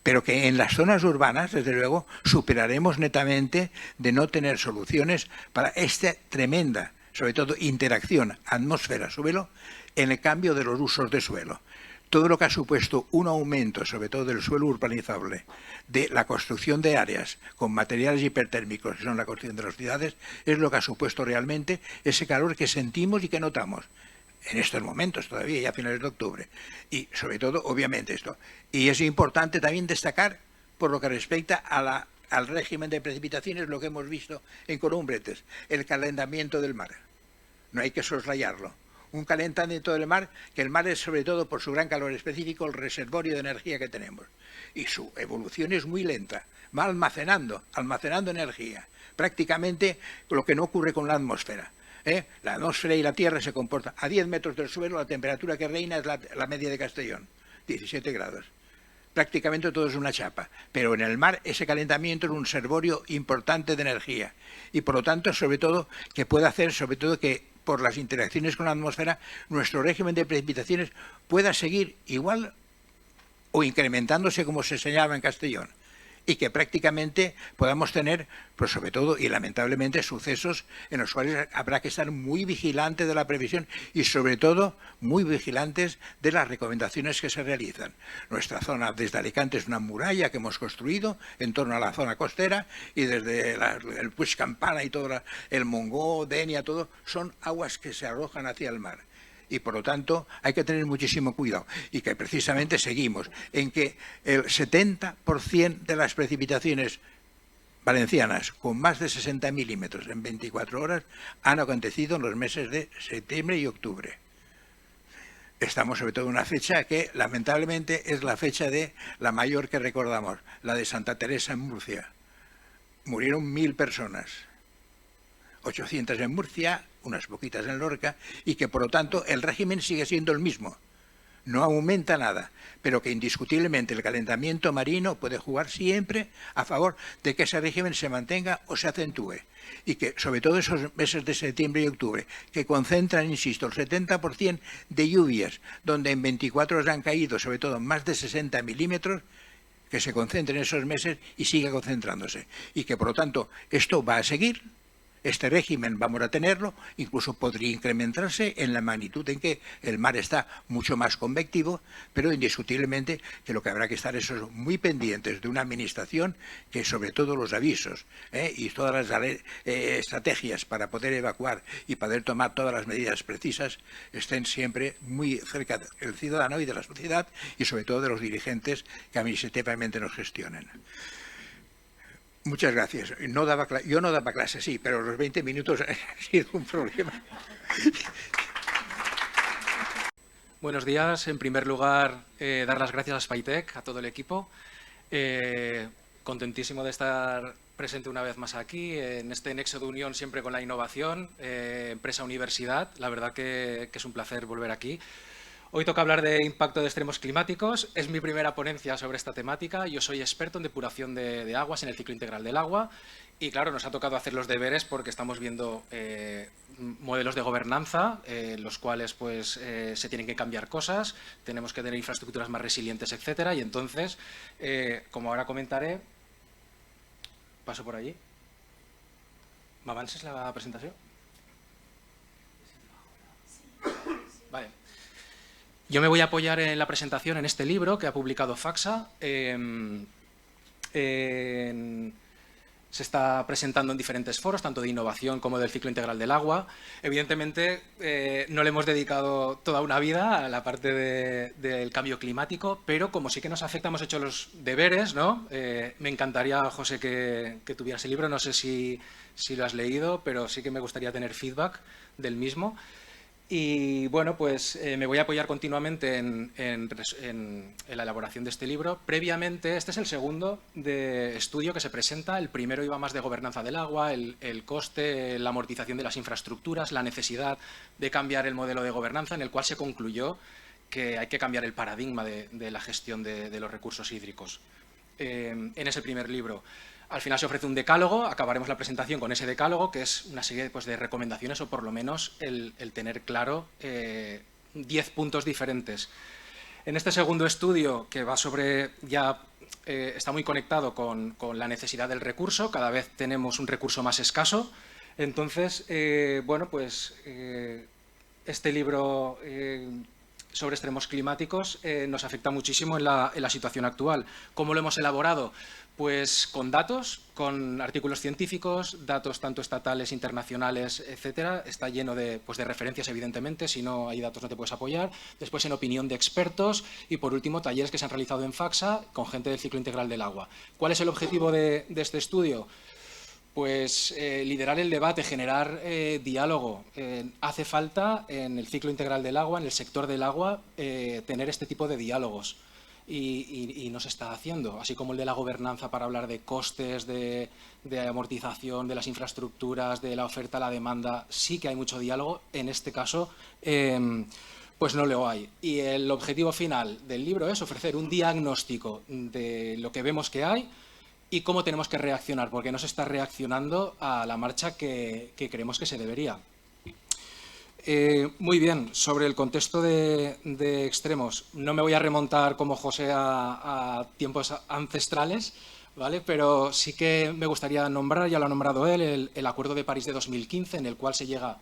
Speaker 1: Pero que en las zonas urbanas, desde luego, superaremos netamente de no tener soluciones para esta tremenda, sobre todo, interacción atmósfera-suelo en el cambio de los usos de suelo. Todo lo que ha supuesto un aumento, sobre todo del suelo urbanizable, de la construcción de áreas con materiales hipertérmicos, que son la construcción de las ciudades, es lo que ha supuesto realmente ese calor que sentimos y que notamos en estos momentos todavía, ya a finales de octubre. Y sobre todo, obviamente, esto. Y es importante también destacar, por lo que respecta a al régimen de precipitaciones, lo que hemos visto en Columbretes, el calentamiento del mar. No hay que soslayarlo. Un calentamiento del mar, que el mar es sobre todo por su gran calor específico el reservorio de energía que tenemos. Y su evolución es muy lenta, va almacenando energía. Prácticamente lo que no ocurre con la atmósfera. La atmósfera y la Tierra se comportan. A 10 metros del suelo la temperatura que reina es la media de Castellón, 17 grados. Prácticamente todo es una chapa, pero en el mar ese calentamiento es un reservorio importante de energía y por lo tanto, sobre todo, que puede hacer, sobre todo, que por las interacciones con la atmósfera, nuestro régimen de precipitaciones pueda seguir igual o incrementándose como se señalaba en Castellón. Y que prácticamente podamos tener, pues sobre todo y lamentablemente, sucesos en los cuales habrá que estar muy vigilantes de la previsión y sobre todo muy vigilantes de las recomendaciones que se realizan. Nuestra zona desde Alicante es una muralla que hemos construido en torno a la zona costera y desde el Puig Campana y todo el Montgó, Denia, todo, son aguas que se arrojan hacia el mar. y por lo tanto hay que tener muchísimo cuidado y que precisamente seguimos en que el 70% de las precipitaciones valencianas con más de 60 milímetros en 24 horas han acontecido en los meses de septiembre y octubre. Estamos sobre todo en una fecha que lamentablemente es la fecha de la mayor que recordamos, la de Santa Teresa en Murcia. Murieron 1000 personas, 800 en Murcia, unas poquitas en Lorca, y que por lo tanto el régimen sigue siendo el mismo. No aumenta nada, pero que indiscutiblemente el calentamiento marino puede jugar siempre a favor de que ese régimen se mantenga o se acentúe. Y que sobre todo esos meses de septiembre y octubre, que concentran, insisto, el 70% de lluvias, donde en 24 horas han caído sobre todo más de 60 milímetros, que se concentren en esos meses y siga concentrándose. Y que por lo tanto esto va a seguir. Este régimen vamos a tenerlo, incluso podría incrementarse en la magnitud en que el mar está mucho más convectivo, pero indiscutiblemente que lo que habrá que estar es muy pendientes de una administración que sobre todo los avisos y todas las estrategias para poder evacuar y poder tomar todas las medidas precisas estén siempre muy cerca del ciudadano y de la sociedad y sobre todo de los dirigentes que administrativamente nos gestionen. Muchas gracias. Yo no daba clase, sí, pero los 20 minutos han sido un problema.
Speaker 3: Buenos días. En primer lugar, dar las gracias a Spytek, a todo el equipo. Contentísimo de estar presente una vez más aquí, en este nexo de unión siempre con la innovación, empresa-universidad. La verdad que es un placer volver aquí. Hoy toca hablar de impacto de extremos climáticos. Es mi primera ponencia sobre esta temática. Yo soy experto en depuración de aguas en el ciclo integral del agua. Y claro, nos ha tocado hacer los deberes porque estamos viendo modelos de gobernanza, los cuales pues, se tienen que cambiar cosas, tenemos que tener infraestructuras más resilientes, etcétera. Y entonces, como ahora comentaré, paso por allí. ¿Me avances la presentación? Vale. Yo me voy a apoyar en la presentación en este libro que ha publicado FACSA. Se está presentando en diferentes foros, tanto de innovación como del ciclo integral del agua. Evidentemente, no le hemos dedicado toda una vida a la parte del cambio climático, pero como sí que nos afecta, hemos hecho los deberes, ¿no? Me encantaría, José, que tuvieras el libro. No sé si lo has leído, pero sí que me gustaría tener feedback del mismo. Y bueno, pues me voy a apoyar continuamente en la elaboración de este libro. Previamente, este es el segundo estudio que se presenta. El primero iba más de gobernanza del agua, el coste, la amortización de las infraestructuras, la necesidad de cambiar el modelo de gobernanza, en el cual se concluyó que hay que cambiar el paradigma de la gestión de los recursos hídricos. En ese primer libro. Al final se ofrece un decálogo, acabaremos la presentación con ese decálogo, que es una serie pues, de recomendaciones o por lo menos el tener claro 10 puntos diferentes. En este segundo estudio, que va sobre está muy conectado con la necesidad del recurso, cada vez tenemos un recurso más escaso. Entonces, bueno, pues este libro sobre extremos climáticos nos afecta muchísimo en la situación actual. ¿Cómo lo hemos elaborado? Pues con datos, con artículos científicos, datos tanto estatales, internacionales, etcétera. Está lleno de referencias, evidentemente. Si no hay datos no te puedes apoyar. Después en opinión de expertos y, por último, talleres que se han realizado en FACSA con gente del ciclo integral del agua. ¿Cuál es el objetivo de este estudio? Pues liderar el debate, generar diálogo. Hace falta en el ciclo integral del agua, en el sector del agua, tener este tipo de diálogos. Y no se está haciendo, así como el de la gobernanza para hablar de costes, de amortización, de las infraestructuras, de la oferta, la demanda. Sí que hay mucho diálogo, en este caso pues no lo hay. Y el objetivo final del libro es ofrecer un diagnóstico de lo que vemos que hay y cómo tenemos que reaccionar, porque no se está reaccionando a la marcha que creemos que se debería. Muy bien, sobre el contexto de extremos, no me voy a remontar como José a tiempos ancestrales, ¿vale? Pero sí que me gustaría nombrar, ya lo ha nombrado él, el Acuerdo de París de 2015, en el cual se llega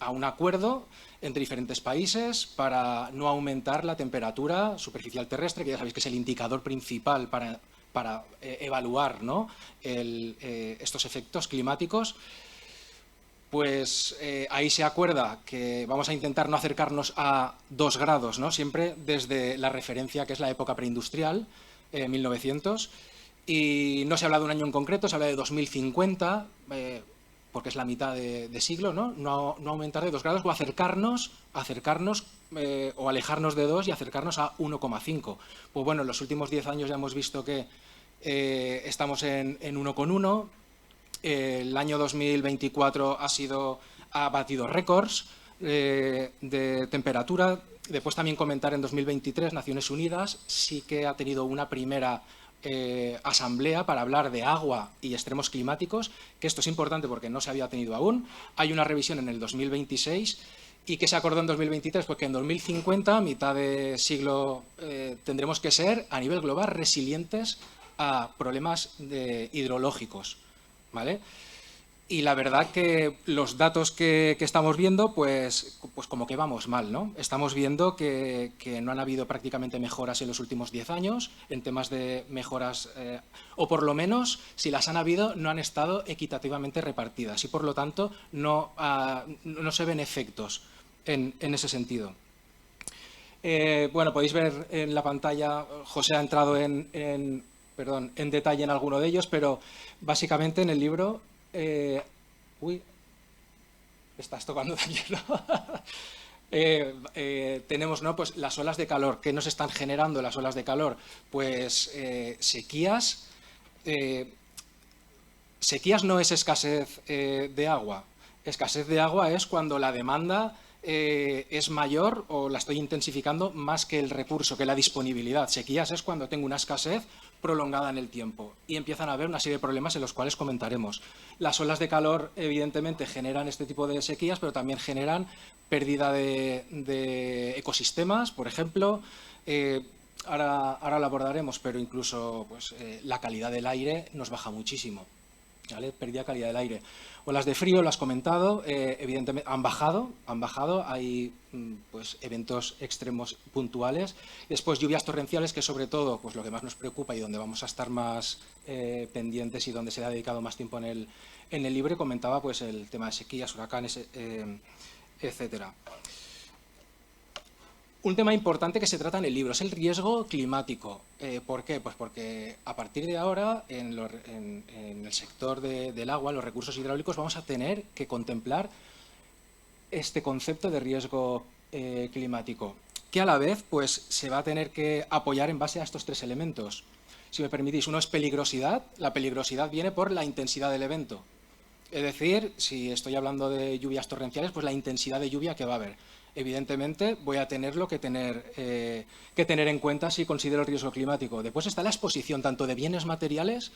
Speaker 3: a un acuerdo entre diferentes países para no aumentar la temperatura superficial terrestre, que ya sabéis que es el indicador principal para evaluar, ¿no? estos efectos climáticos. pues ahí se acuerda que vamos a intentar no acercarnos a 2 grados, ¿no? Siempre desde la referencia que es la época preindustrial, 1900, y no se habla de un año en concreto, se habla de 2050, porque es la mitad de siglo, ¿no? No aumentar de 2 grados o acercarnos o alejarnos de 2 y acercarnos a 1,5. Pues bueno, en los últimos 10 años ya hemos visto que estamos en 1,1. El año 2024 ha batido récords de temperatura. Después también comentar en 2023 Naciones Unidas sí que ha tenido una primera asamblea para hablar de agua y extremos climáticos, que esto es importante porque no se había tenido aún. Hay una revisión en el 2026 y que se acordó en 2023 porque en 2050, a mitad de siglo, tendremos que ser a nivel global resilientes a problemas hidrológicos, ¿vale? Y la verdad que los datos que estamos viendo, pues como que vamos mal, ¿no? Estamos viendo que no han habido prácticamente mejoras en los últimos 10 años en temas de mejoras, o por lo menos, si las han habido, no han estado equitativamente repartidas y por lo tanto no se ven efectos en ese sentido. Bueno, podéis ver en la pantalla, José ha entrado en detalle en alguno de ellos, pero básicamente en el libro... uy, estás tocando también, ¿no? Tenemos, ¿no? Pues las olas de calor. ¿Qué nos están generando las olas de calor? Pues sequías. Sequías no es escasez de agua. Escasez de agua es cuando la demanda es mayor o la estoy intensificando más que el recurso, que la disponibilidad. Sequías es cuando tengo una escasez prolongada en el tiempo y empiezan a haber una serie de problemas en los cuales comentaremos. Las olas de calor evidentemente generan este tipo de sequías, pero también generan pérdida de ecosistemas, por ejemplo. Ahora lo abordaremos, pero incluso pues, la calidad del aire nos baja muchísimo, ¿vale? Pérdida de calidad del aire. Olas de frío, lo has comentado, evidentemente han bajado, hay pues, eventos extremos puntuales. Después lluvias torrenciales, que sobre todo pues, lo que más nos preocupa y donde vamos a estar más pendientes y donde se ha dedicado más tiempo en el libro, comentaba pues, el tema de sequías, huracanes, etcétera. Un tema importante que se trata en el libro es el riesgo climático. ¿Por qué? Pues porque a partir de ahora, en el sector del agua, en los recursos hidráulicos, vamos a tener que contemplar este concepto de riesgo climático, que a la vez pues, se va a tener que apoyar en base a estos 3 elementos. Si me permitís, uno es peligrosidad. La peligrosidad viene por la intensidad del evento. Es decir, si estoy hablando de lluvias torrenciales, pues la intensidad de lluvia que va a haber. Evidentemente voy a tenerlo que tener en cuenta si considero el riesgo climático. Después está la exposición tanto de bienes materiales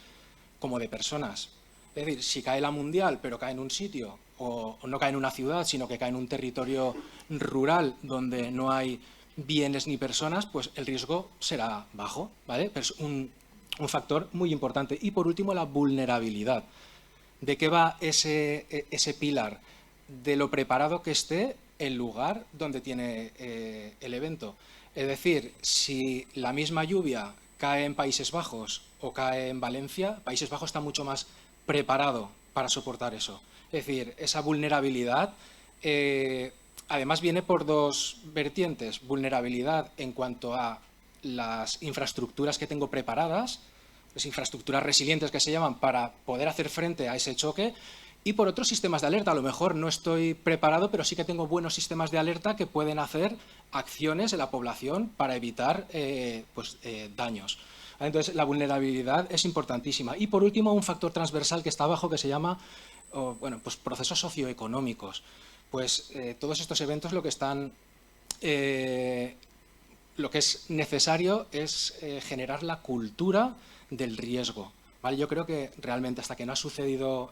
Speaker 3: como de personas. Es decir, si cae la mundial pero cae en un sitio o no cae en una ciudad, sino que cae en un territorio rural donde no hay bienes ni personas, pues el riesgo será bajo, ¿vale? Pero es un factor muy importante. Y por último, la vulnerabilidad. ¿De qué va ese pilar? De lo preparado que esté el lugar donde tiene el evento. Es decir, si la misma lluvia cae en Países Bajos o cae en Valencia, Países Bajos está mucho más preparado para soportar eso. Es decir, esa vulnerabilidad además viene por 2 vertientes. Vulnerabilidad en cuanto a las infraestructuras que tengo preparadas, las infraestructuras resilientes que se llaman, para poder hacer frente a ese choque. Y por otros sistemas de alerta, a lo mejor no estoy preparado, pero sí que tengo buenos sistemas de alerta que pueden hacer acciones en la población para evitar daños. Entonces, la vulnerabilidad es importantísima. Y por último, un factor transversal que está abajo que se llama pues procesos socioeconómicos. Pues todos estos eventos lo que es necesario es generar la cultura del riesgo. ¿Vale? Yo creo que realmente hasta que no ha sucedido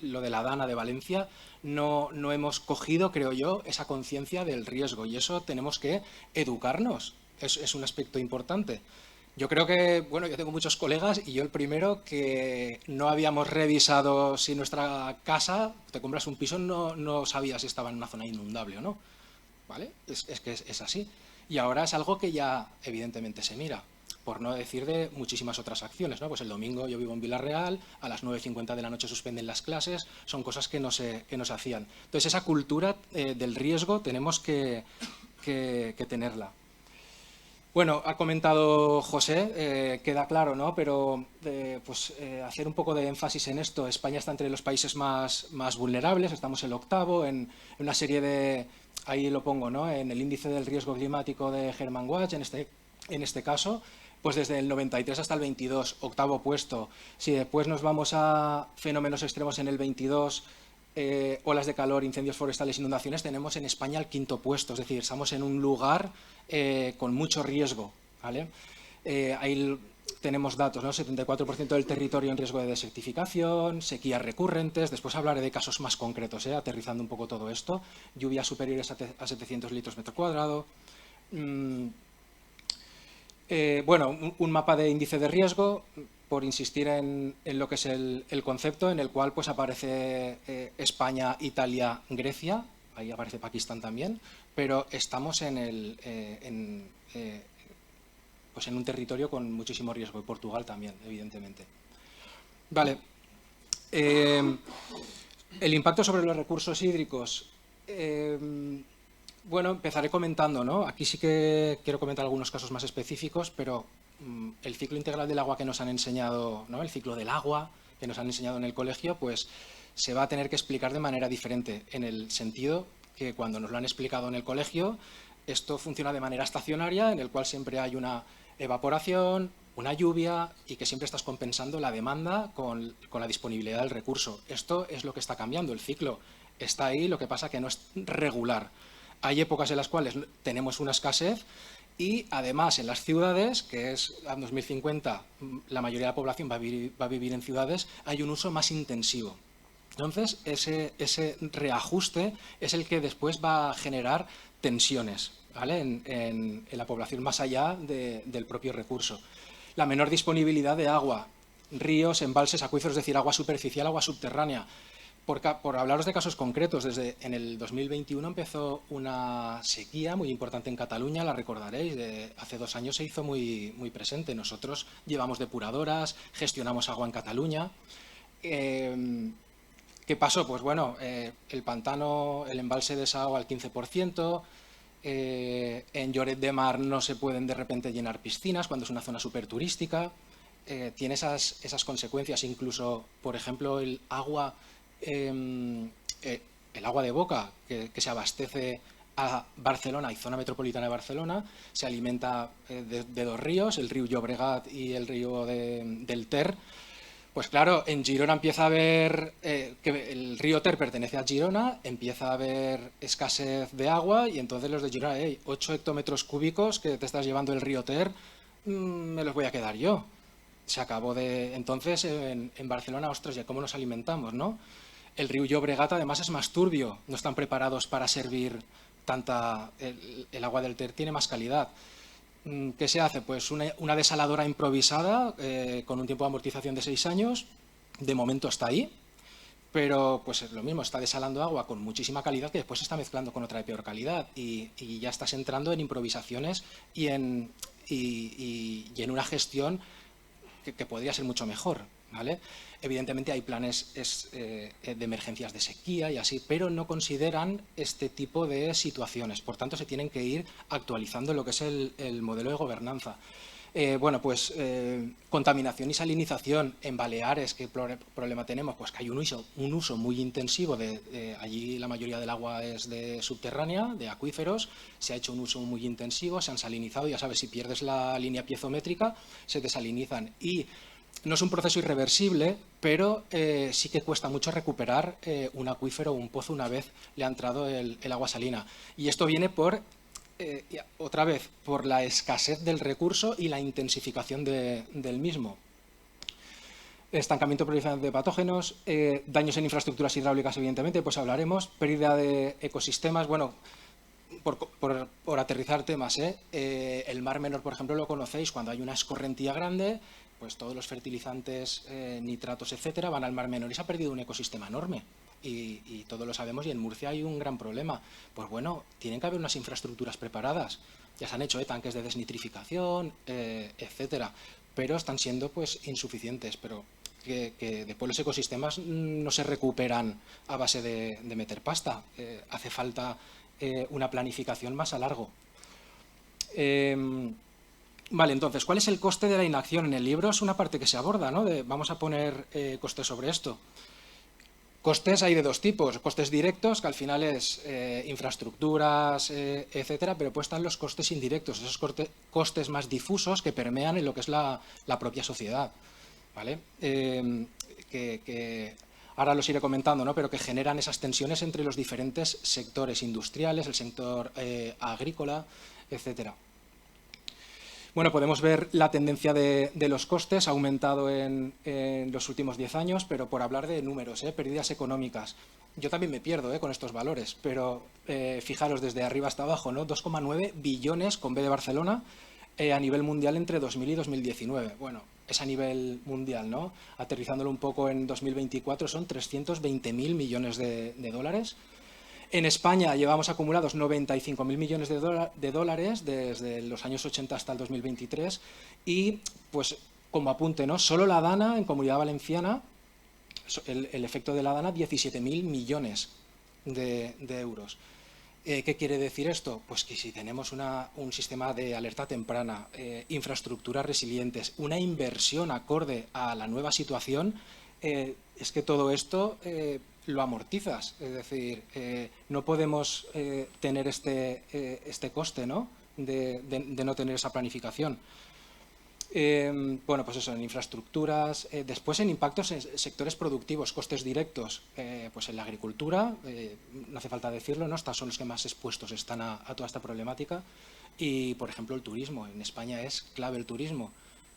Speaker 3: lo de la Dana de Valencia, no hemos cogido, creo yo, esa conciencia del riesgo y eso tenemos que educarnos. Es un aspecto importante. Yo creo que, bueno, yo tengo muchos colegas y yo el primero que no habíamos revisado si nuestra casa, te compras un piso, no sabías si estaba en una zona inundable o no. ¿Vale? Es que es así. Y ahora es algo que ya evidentemente se mira. por no decir de muchísimas otras acciones, ¿no? Pues el domingo yo vivo en Villarreal, a las 9:50 de la noche suspenden las clases, son cosas que no se hacían. Entonces, esa cultura del riesgo tenemos que tenerla. Bueno, ha comentado José, queda claro, ¿no? Pero hacer un poco de énfasis en esto. España está entre los países más vulnerables, estamos el 8º en una serie de, ahí lo pongo, ¿no? En el índice del riesgo climático de Hermann Wach, en este caso, pues desde el 93 hasta el 22, 8º puesto. Si después nos vamos a fenómenos extremos en el 22, olas de calor, incendios forestales, inundaciones, tenemos en España el 5º puesto, es decir, estamos en un lugar con mucho riesgo, ¿vale? Ahí tenemos datos, ¿no? 74% del territorio en riesgo de desertificación, sequías recurrentes, después hablaré de casos más concretos, aterrizando un poco todo esto, lluvias superiores a 700 litros metro cuadrado. Bueno, un mapa de índice de riesgo, por insistir en lo que es el concepto, en el cual pues aparece España, Italia, Grecia, ahí aparece Pakistán también, pero estamos en un territorio con muchísimo riesgo, y Portugal también, evidentemente. Vale. El impacto sobre los recursos hídricos. Bueno, empezaré comentando, ¿no? Aquí sí que quiero comentar algunos casos más específicos, pero el ciclo integral del agua que nos han enseñado, ¿no? El ciclo del agua que nos han enseñado en el colegio, pues se va a tener que explicar de manera diferente, en el sentido que cuando nos lo han explicado en el colegio, esto funciona de manera estacionaria, en el cual siempre hay una evaporación, una lluvia, y que siempre estás compensando la demanda con la disponibilidad del recurso. Esto es lo que está cambiando, el ciclo está ahí, lo que pasa que no es regular. Hay épocas en las cuales tenemos una escasez y, además, en las ciudades, que es a 2050 la mayoría de la población va a vivir en ciudades, hay un uso más intensivo. Entonces, ese reajuste es el que después va a generar tensiones, ¿vale? en la población, más allá del propio recurso. La menor disponibilidad de agua, ríos, embalses, acuíferos, es decir, agua superficial, agua subterránea. Por hablaros de casos concretos, en el 2021 empezó una sequía muy importante en Cataluña, la recordaréis, hace 2 años se hizo muy presente. Nosotros llevamos depuradoras, gestionamos agua en Cataluña. ¿Qué pasó? Pues bueno, el pantano, el embalse desagua al 15%, en Lloret de Mar no se pueden de repente llenar piscinas cuando es una zona súper turística. Tiene esas consecuencias, incluso, por ejemplo, el agua de boca que se abastece a Barcelona y zona metropolitana de Barcelona, se alimenta de 2 ríos, el río Llobregat y el río del Ter. Pues claro, en Girona empieza a haber, que el río Ter pertenece a Girona, empieza a haber escasez de agua, y entonces los de Girona, 8 hectómetros cúbicos que te estás llevando el río Ter, me los voy a quedar yo. Se acabó entonces en Barcelona, ostras, ¿ya cómo nos alimentamos, no? El río Llobregat además es más turbio, no están preparados para servir el agua del Ter tiene más calidad. ¿Qué se hace? Pues una desaladora improvisada con un tiempo de amortización de 6 años, de momento está ahí, pero pues es lo mismo, está desalando agua con muchísima calidad que después se está mezclando con otra de peor calidad, y ya estás entrando en improvisaciones y en una gestión que podría ser mucho mejor, ¿vale? Evidentemente hay planes de emergencias de sequía y así, pero no consideran este tipo de situaciones. Por tanto, se tienen que ir actualizando lo que es el modelo de gobernanza. Contaminación y salinización en Baleares, ¿qué problema tenemos? Pues que hay un uso muy intensivo allí la mayoría del agua es subterránea, de acuíferos, se ha hecho un uso muy intensivo, se han salinizado, ya sabes, si pierdes la línea piezométrica, se desalinizan, y no es un proceso irreversible, pero sí que cuesta mucho recuperar un acuífero o un pozo una vez le ha entrado el agua salina. Y esto viene otra vez, por la escasez del recurso y la intensificación del mismo. Estancamiento proliferación de patógenos, daños en infraestructuras hidráulicas, evidentemente, pues hablaremos, pérdida de ecosistemas. Bueno, por aterrizar temas, el Mar Menor, por ejemplo, lo conocéis, cuando hay una escorrentía grande, pues todos los fertilizantes, nitratos, etcétera, van al Mar Menor y se ha perdido un ecosistema enorme. Y todos lo sabemos, y en Murcia hay un gran problema. Pues bueno, tienen que haber unas infraestructuras preparadas. Ya se han hecho tanques de desnitrificación, etcétera, pero están siendo pues insuficientes. Pero que después los ecosistemas no se recuperan a base de meter pasta. Hace falta una planificación más a largo. Vale, entonces, ¿cuál es el coste de la inacción? En el libro es una parte que se aborda, ¿no? Vamos a poner costes sobre esto. Costes hay de dos tipos, costes directos, que al final es infraestructuras, etcétera, pero pues están los costes indirectos, esos costes más difusos que permean en lo que es la propia sociedad, ¿vale? Que ahora los iré comentando, ¿no? Pero que generan esas tensiones entre los diferentes sectores industriales, el sector agrícola, etcétera. Bueno, podemos ver la tendencia de los costes, ha aumentado en los últimos 10 años, pero por hablar de números, pérdidas económicas. Yo también me pierdo con estos valores, pero fijaros desde arriba hasta abajo, ¿no? 2,9 billones con B de Barcelona a nivel mundial entre 2000 y 2019. Bueno, es a nivel mundial, ¿no? Aterrizándolo un poco en 2024 son 320.000 millones de dólares. En España llevamos acumulados 95.000 millones de dólares desde los años 80 hasta el 2023 y, pues, como apunte, ¿no? Solo la DANA en Comunidad Valenciana, el efecto de la DANA, 17.000 millones de euros. ¿Qué quiere decir esto? Pues que si tenemos un sistema de alerta temprana, infraestructuras resilientes, una inversión acorde a la nueva situación, es que todo esto lo amortizas. Es decir, no podemos tener este coste, ¿no? de no tener esa planificación. Bueno, pues eso, en infraestructuras, después en impactos en sectores productivos, costes directos, pues en la agricultura, no hace falta decirlo, ¿no? Estos son los que más expuestos están a toda esta problemática y, por ejemplo, el turismo. En España es clave el turismo.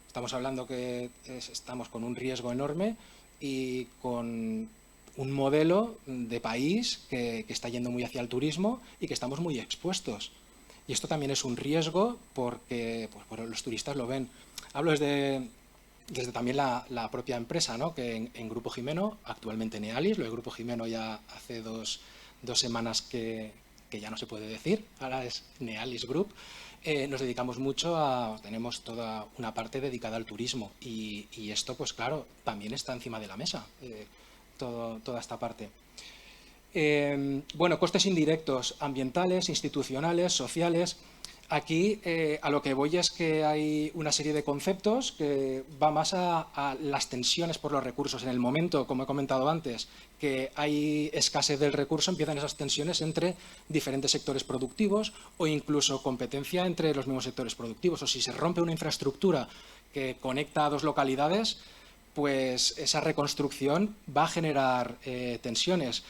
Speaker 3: Estamos hablando que estamos con un riesgo enorme y con un modelo de país que está yendo muy hacia el turismo y que estamos muy expuestos. Y esto también es un riesgo porque pues, los turistas lo ven. Hablo desde también la propia empresa, ¿no? Que en Grupo Jimeno, actualmente Nealis, lo de Grupo Jimeno ya hace dos semanas que ya no se puede decir, ahora es Nealis Group, nos dedicamos mucho tenemos toda una parte dedicada al turismo y esto, pues claro, también está encima de la mesa, toda esta parte. Bueno, costes indirectos, ambientales, institucionales, sociales. Aquí a lo que voy es que hay una serie de conceptos que va más a las tensiones por los recursos. En el momento, como he comentado antes, que hay escasez del recurso, empiezan esas tensiones entre diferentes sectores productivos o incluso competencia entre los mismos sectores productivos. O si se rompe una infraestructura que conecta a dos localidades, pues esa reconstrucción va a generar tensiones.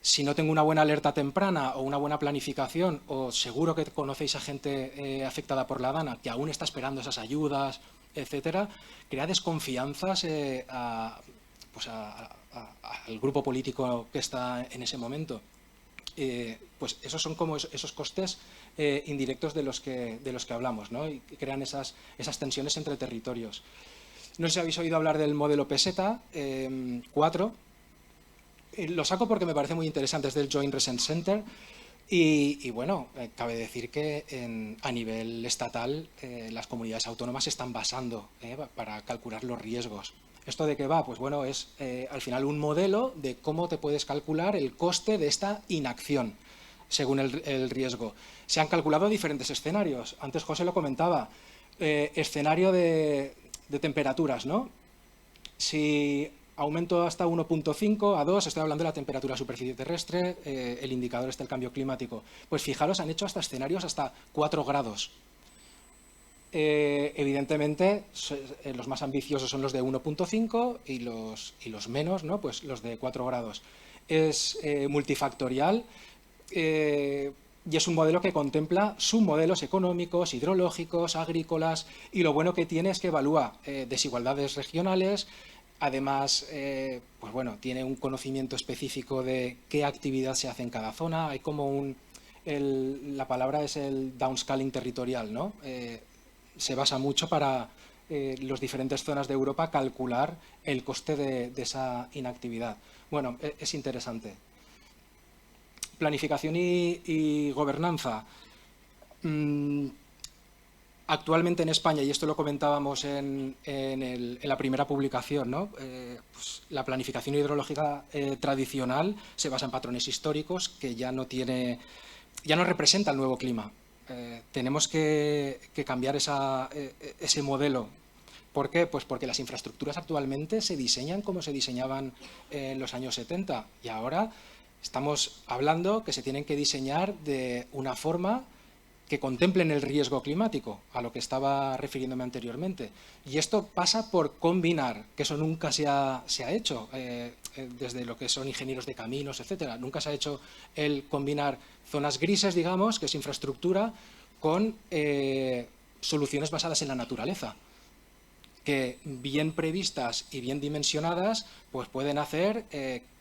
Speaker 3: Si no tengo una buena alerta temprana o una buena planificación, o seguro que conocéis a gente afectada por la DANA que aún está esperando esas ayudas, etcétera, crea desconfianzas al grupo político que está en ese momento. Pues esos son como esos costes indirectos de los que hablamos, ¿no? Y que crean esas tensiones entre territorios. No sé si habéis oído hablar del modelo PESETA 4. Lo saco porque me parece muy interesante, es del Joint Research Center y bueno, cabe decir que a nivel estatal las comunidades autónomas se están basando para calcular los riesgos. ¿Esto de qué va? Pues bueno, es al final un modelo de cómo te puedes calcular el coste de esta inacción según el riesgo. Se han calculado diferentes escenarios. Antes José lo comentaba, escenario de temperaturas, ¿no? Si aumento hasta 1.5 a 2, estoy hablando de la temperatura de superficie terrestre, el indicador está el cambio climático. Pues fijaros, han hecho hasta escenarios hasta 4 grados. Evidentemente, los más ambiciosos son los de 1.5 y los menos, ¿no? Pues los de 4 grados. Es multifactorial y es un modelo que contempla submodelos económicos, hidrológicos, agrícolas, y lo bueno que tiene es que evalúa desigualdades regionales. Además, pues bueno, tiene un conocimiento específico de qué actividad se hace en cada zona. Hay como la palabra es el downscaling territorial, ¿no? Se basa mucho para las diferentes zonas de Europa calcular el coste de esa inactividad. Bueno, es interesante. Planificación y gobernanza. Actualmente en España, y esto lo comentábamos en la primera publicación, ¿no? Pues la planificación hidrológica tradicional se basa en patrones históricos que ya no representa el nuevo clima. Tenemos que cambiar ese modelo. ¿Por qué? Pues porque las infraestructuras actualmente se diseñan como se diseñaban en los años 70 y ahora estamos hablando que se tienen que diseñar de una forma que contemplen el riesgo climático, a lo que estaba refiriéndome anteriormente. Y esto pasa por combinar, que eso nunca se ha hecho, desde lo que son ingenieros de caminos, etcétera. Nunca se ha hecho el combinar zonas grises, digamos, que es infraestructura, con soluciones basadas en la naturaleza, que bien previstas y bien dimensionadas, pues pueden hacer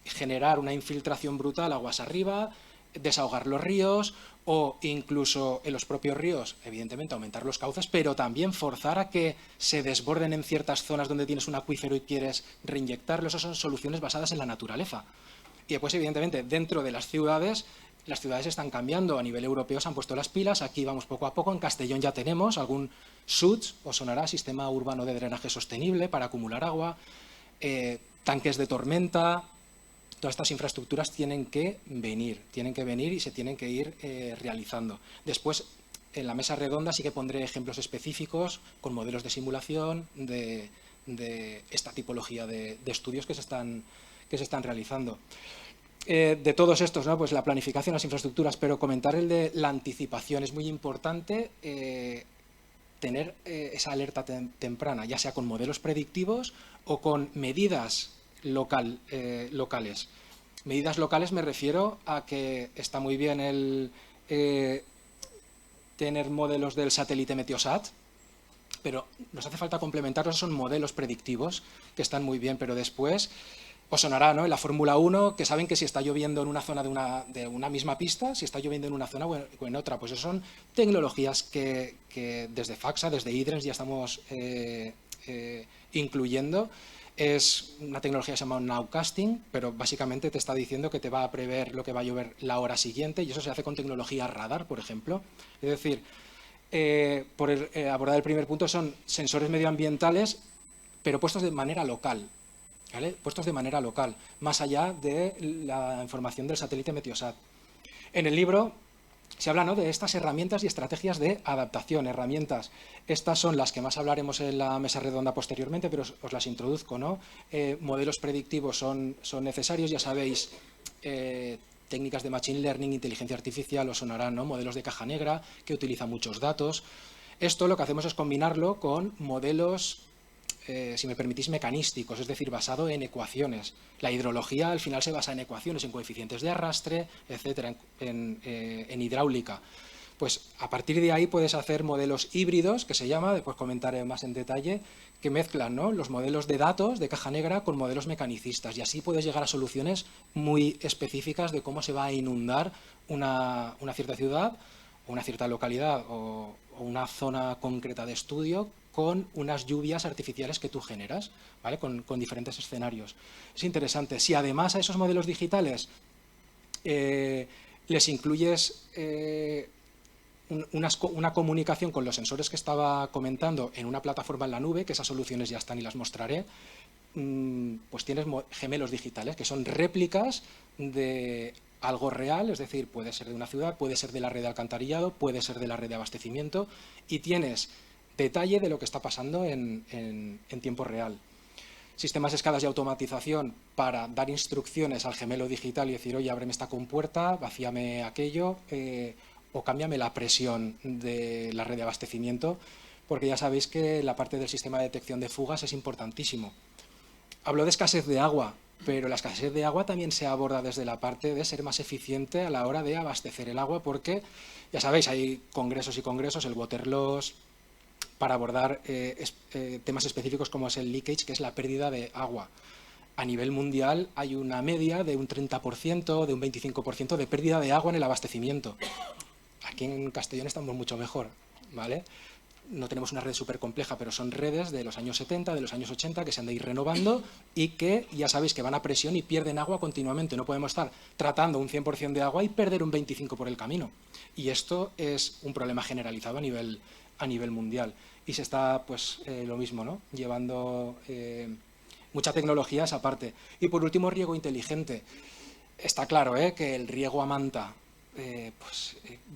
Speaker 3: generar una infiltración brutal aguas arriba, desahogar los ríos o incluso en los propios ríos, evidentemente, aumentar los cauces, pero también forzar a que se desborden en ciertas zonas donde tienes un acuífero y quieres reinyectarlo. Esas son soluciones basadas en la naturaleza. Y después, evidentemente, dentro de las ciudades están cambiando. A nivel europeo se han puesto las pilas, aquí vamos poco a poco. En Castellón ya tenemos algún SUDS, os sonará, Sistema Urbano de Drenaje Sostenible, para acumular agua, tanques de tormenta. Todas estas infraestructuras tienen que venir y se tienen que ir realizando. Después, en la mesa redonda sí que pondré ejemplos específicos con modelos de simulación de esta tipología de estudios que se están realizando. De todos estos, ¿no? Pues la planificación, las infraestructuras, pero comentar el de la anticipación. Es muy importante tener esa alerta temprana, ya sea con modelos predictivos o con medidas locales. Medidas locales me refiero a que está muy bien el tener modelos del satélite Meteosat, pero nos hace falta complementarlos. Son modelos predictivos que están muy bien, pero después os sonará, ¿no? En la Fórmula 1, que saben que si está lloviendo en una zona de una misma pista, si está lloviendo en una zona o en otra, pues eso son tecnologías que desde FACSA, desde IDRES ya estamos incluyendo. Es una tecnología que se llama Nowcasting, pero básicamente te está diciendo que te va a prever lo que va a llover la hora siguiente, y eso se hace con tecnología radar, por ejemplo. Es decir, abordar el primer punto son sensores medioambientales, pero puestos de manera local, ¿vale? Puestos de manera local, más allá de la información del satélite Meteosat. En el libro se habla, ¿no?, de estas herramientas y estrategias de adaptación. Herramientas, estas son las que más hablaremos en la mesa redonda posteriormente, pero os las introduzco, ¿no? Modelos predictivos son necesarios, ya sabéis, técnicas de Machine Learning, inteligencia artificial, os sonarán, ¿no? Modelos de caja negra, que utilizan muchos datos. Esto lo que hacemos es combinarlo con modelos, si me permitís, mecanísticos, es decir, basado en ecuaciones. La hidrología al final se basa en ecuaciones, en coeficientes de arrastre, etcétera, en hidráulica. Pues a partir de ahí puedes hacer modelos híbridos, que se llama, después comentaré más en detalle, que mezclan, ¿no?, los modelos de datos de caja negra con modelos mecanicistas, y así puedes llegar a soluciones muy específicas de cómo se va a inundar una cierta ciudad, o una cierta localidad, o una zona concreta de estudio, con unas lluvias artificiales que tú generas, ¿vale?, con diferentes escenarios. Es interesante. Si además a esos modelos digitales les incluyes una comunicación con los sensores que estaba comentando en una plataforma en la nube, que esas soluciones ya están y las mostraré, pues tienes gemelos digitales, que son réplicas de algo real, es decir, puede ser de una ciudad, puede ser de la red de alcantarillado, puede ser de la red de abastecimiento, y tienes detalle de lo que está pasando en tiempo real. Sistemas de escalas y automatización para dar instrucciones al gemelo digital y decir, oye, ábreme esta compuerta, vacíame aquello, o cámbiame la presión de la red de abastecimiento, porque ya sabéis que la parte del sistema de detección de fugas es importantísimo. Hablo de escasez de agua, pero la escasez de agua también se aborda desde la parte de ser más eficiente a la hora de abastecer el agua, porque, ya sabéis, hay congresos y congresos, el Water Loss, para abordar temas específicos como es el leakage, que es la pérdida de agua. A nivel mundial hay una media de un 30%, de un 25% de pérdida de agua en el abastecimiento. Aquí en Castellón estamos mucho mejor, ¿vale? No tenemos una red súper compleja, pero son redes de los años 70, de los años 80, que se han de ir renovando y que ya sabéis que van a presión y pierden agua continuamente. No podemos estar tratando un 100% de agua y perder un 25% por el camino. Y esto es un problema generalizado a nivel a nivel mundial. Y se está, pues, lo mismo, ¿no? Llevando mucha tecnología a esa parte. Y por último, riego inteligente. Está claro, que el riego a manta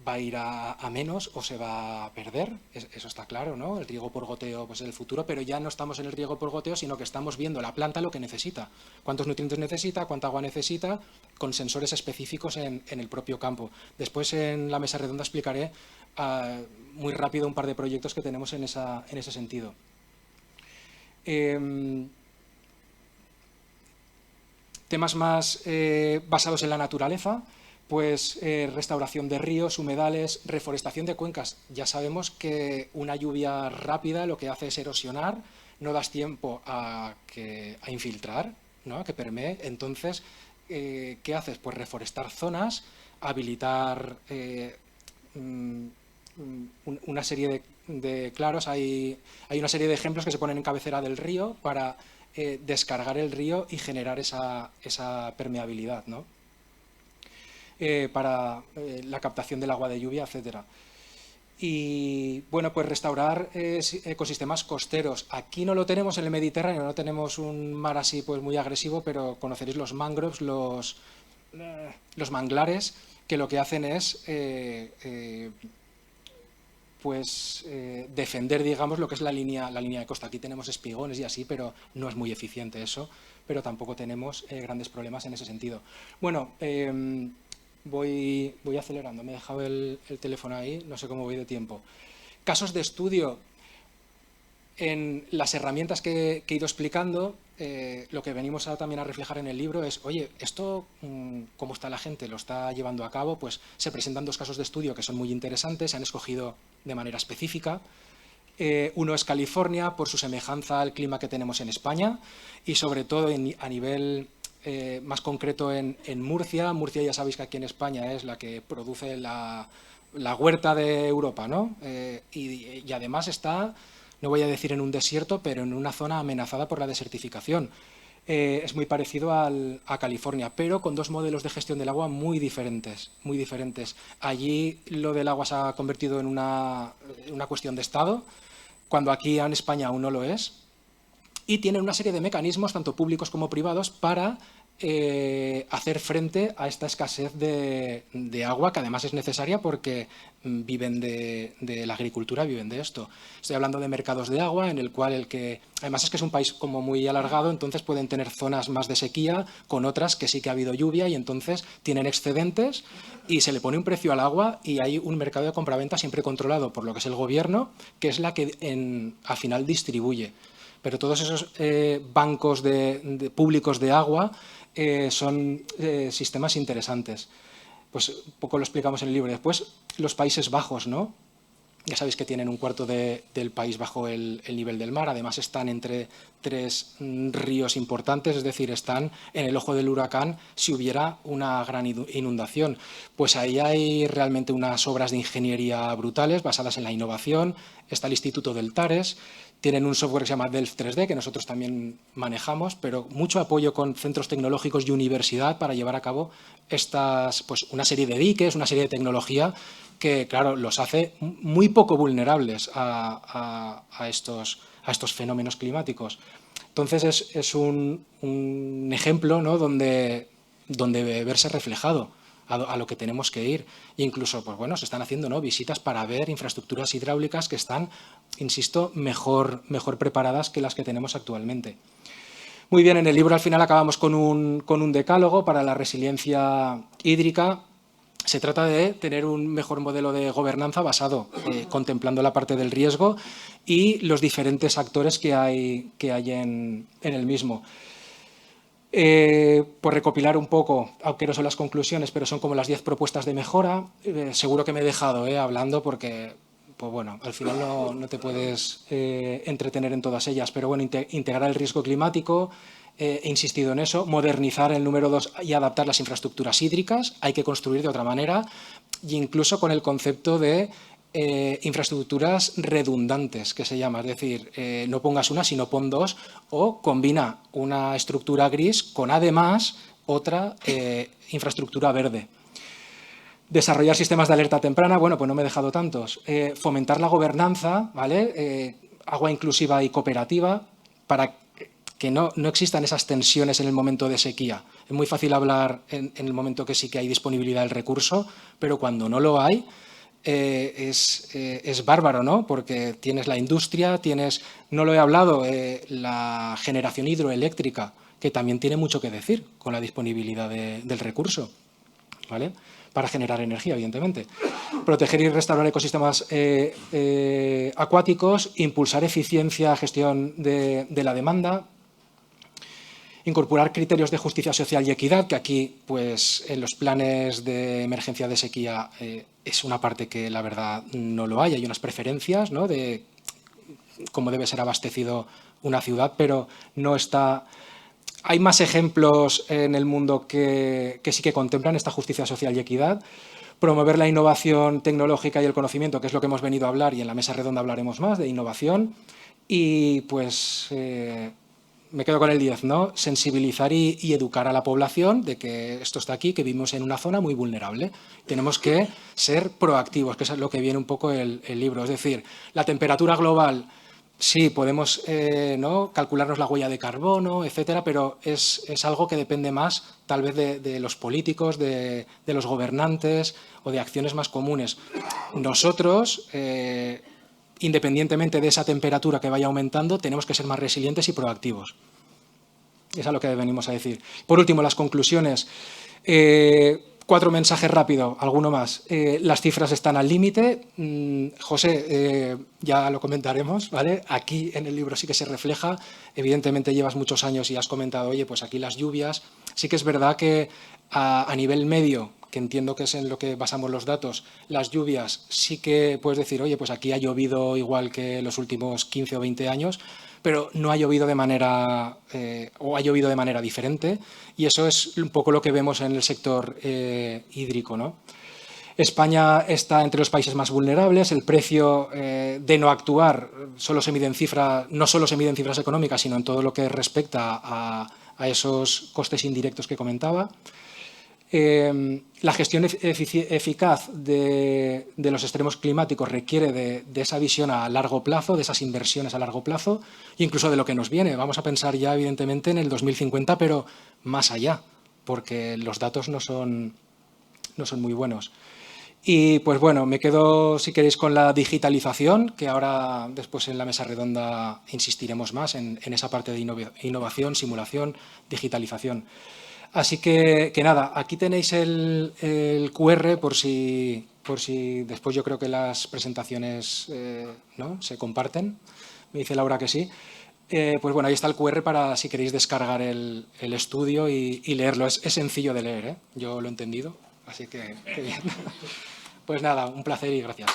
Speaker 3: va a ir a menos o se va a perder, eso está claro, ¿no? El riego por goteo pues, es el futuro, pero ya no estamos en el riego por goteo, sino que estamos viendo la planta lo que necesita, cuántos nutrientes necesita, cuánta agua necesita, con sensores específicos en el propio campo. Después en la mesa redonda explicaré muy rápido un par de proyectos que tenemos en ese sentido. Temas más basados en la naturaleza, pues restauración de ríos, humedales, reforestación de cuencas. Ya sabemos que una lluvia rápida lo que hace es erosionar, no das tiempo a infiltrar, ¿no? A que permee. Entonces, ¿qué haces? Pues reforestar zonas, habilitar una serie de claros. Hay una serie de ejemplos que se ponen en cabecera del río para descargar el río y generar esa permeabilidad, ¿no? Para la captación del agua de lluvia, etcétera. Y bueno, pues restaurar ecosistemas costeros. Aquí no lo tenemos en el Mediterráneo, no tenemos un mar así pues muy agresivo, pero conoceréis los mangroves, los manglares, que lo que hacen es defender, digamos, lo que es la línea de costa. Aquí tenemos espigones y así, pero no es muy eficiente eso, pero tampoco tenemos grandes problemas en ese sentido. Bueno, voy acelerando, me he dejado el teléfono ahí, no sé cómo voy de tiempo. Casos de estudio. En las herramientas que he ido explicando, lo que venimos también a reflejar en el libro es, oye, esto, ¿cómo está la gente? ¿Lo está llevando a cabo? Pues se presentan 2 casos de estudio que son muy interesantes, se han escogido de manera específica. Uno es California, por su semejanza al clima que tenemos en España y sobre todo a nivel más concreto en Murcia. Murcia ya sabéis que aquí en España es la que produce la huerta de Europa, ¿no? Y además está, no voy a decir en un desierto, pero en una zona amenazada por la desertificación. Es muy parecido a California, pero con 2 modelos de gestión del agua muy diferentes, muy diferentes. Allí lo del agua se ha convertido en una cuestión de Estado, cuando aquí en España aún no lo es. Y tienen una serie de mecanismos, tanto públicos como privados, para hacer frente a esta escasez de agua, que además es necesaria porque viven de la agricultura, viven de esto. Estoy hablando de mercados de agua, en el cual además es que es un país como muy alargado, entonces pueden tener zonas más de sequía, con otras que sí que ha habido lluvia y entonces tienen excedentes y se le pone un precio al agua y hay un mercado de compraventa siempre controlado por lo que es el gobierno, que es la que al final distribuye. Pero todos esos bancos públicos de agua son sistemas interesantes. Pues un poco lo explicamos en el libro. Después, los Países Bajos, ¿no? Ya sabéis que tienen 1/4 del país bajo el nivel del mar. Además, están entre 3 ríos importantes, es decir, están en el ojo del huracán si hubiera una gran inundación. Pues ahí hay realmente unas obras de ingeniería brutales basadas en la innovación. Está el Instituto del Tares. Tienen un software que se llama Delft 3D, que nosotros también manejamos, pero mucho apoyo con centros tecnológicos y universidad para llevar a cabo una serie de diques, una serie de tecnología que, claro, los hace muy poco vulnerables a estos fenómenos climáticos. Entonces, es un ejemplo, ¿no?, donde verse reflejado a lo que tenemos que ir. E incluso, pues bueno, se están haciendo, ¿no?, visitas para ver infraestructuras hidráulicas que están, insisto, mejor preparadas que las que tenemos actualmente. Muy bien, en el libro al final acabamos con un decálogo para la resiliencia hídrica. Se trata de tener un mejor modelo de gobernanza basado, contemplando la parte del riesgo y los diferentes actores que hay en el mismo. Por recopilar un poco, aunque no son las conclusiones, pero son como las 10 propuestas de mejora. Seguro que me he dejado hablando porque, pues bueno, al final no te puedes entretener en todas ellas, pero bueno, integrar el riesgo climático, he insistido en eso, modernizar el número 2 y adaptar las infraestructuras hídricas, hay que construir de otra manera, e incluso con el concepto de infraestructuras redundantes, que se llama, es decir, no pongas una, sino pon 2, o combina una estructura gris con además otra infraestructura verde. Desarrollar sistemas de alerta temprana, bueno, pues no me he dejado tantos. Fomentar la gobernanza, ¿vale? Agua inclusiva y cooperativa, para que no existan esas tensiones en el momento de sequía. Es muy fácil hablar en el momento que sí que hay disponibilidad del recurso, pero cuando no lo hay, es bárbaro, ¿no? Porque tienes la industria, no lo he hablado, la generación hidroeléctrica, que también tiene mucho que decir con la disponibilidad del recurso, ¿vale? Para generar energía, evidentemente. Proteger y restaurar ecosistemas acuáticos, impulsar eficiencia, gestión de la demanda, incorporar criterios de justicia social y equidad, que aquí, pues, en los planes de emergencia de sequía es una parte que, la verdad, no lo hay. Hay unas preferencias, ¿no?, de cómo debe ser abastecido una ciudad, pero no está... Hay más ejemplos en el mundo que sí que contemplan esta justicia social y equidad. Promover la innovación tecnológica y el conocimiento, que es lo que hemos venido a hablar, y en la mesa redonda hablaremos más de innovación. Y, pues, me quedo con el 10, ¿no? Sensibilizar y educar a la población de que esto está aquí, que vivimos en una zona muy vulnerable. Tenemos que ser proactivos, que es lo que viene un poco el libro. Es decir, la temperatura global, sí, podemos ¿no?, calcularnos la huella de carbono, etcétera, pero es algo que depende más, tal vez, de los políticos, de los gobernantes o de acciones más comunes. Nosotros, independientemente de esa temperatura que vaya aumentando, tenemos que ser más resilientes y proactivos. Es a lo que venimos a decir. Por último, las conclusiones. 4 mensajes rápido, alguno más. Las cifras están al límite. José, ya lo comentaremos, ¿vale? Aquí en el libro sí que se refleja. Evidentemente llevas muchos años y has comentado, oye, pues aquí las lluvias. Sí que es verdad que a nivel medio, que entiendo que es en lo que basamos los datos, las lluvias sí que puedes decir, oye, pues aquí ha llovido igual que los últimos 15 o 20 años, pero no ha llovido de manera, o ha llovido de manera diferente, y eso es un poco lo que vemos en el sector hídrico, ¿no? España está entre los países más vulnerables. El precio de no actuar solo se mide en no solo se mide en cifras económicas, sino en todo lo que respecta a esos costes indirectos que comentaba. La gestión eficaz de los extremos climáticos requiere de esa visión a largo plazo, de esas inversiones a largo plazo, incluso de lo que nos viene. Vamos a pensar ya, evidentemente, en el 2050, pero más allá, porque los datos no son muy buenos. Y, pues bueno, me quedo, si queréis, con la digitalización, que ahora, después en la mesa redonda, insistiremos más en esa parte de innovación, simulación, digitalización. Así que nada, aquí tenéis el QR por si después yo creo que las presentaciones ¿no?, se comparten. Me dice Laura que sí. Pues bueno, ahí está el QR para si queréis descargar el estudio y leerlo. Es sencillo de leer, ¿eh? Yo lo he entendido, así que qué bien. Pues nada, un placer y gracias.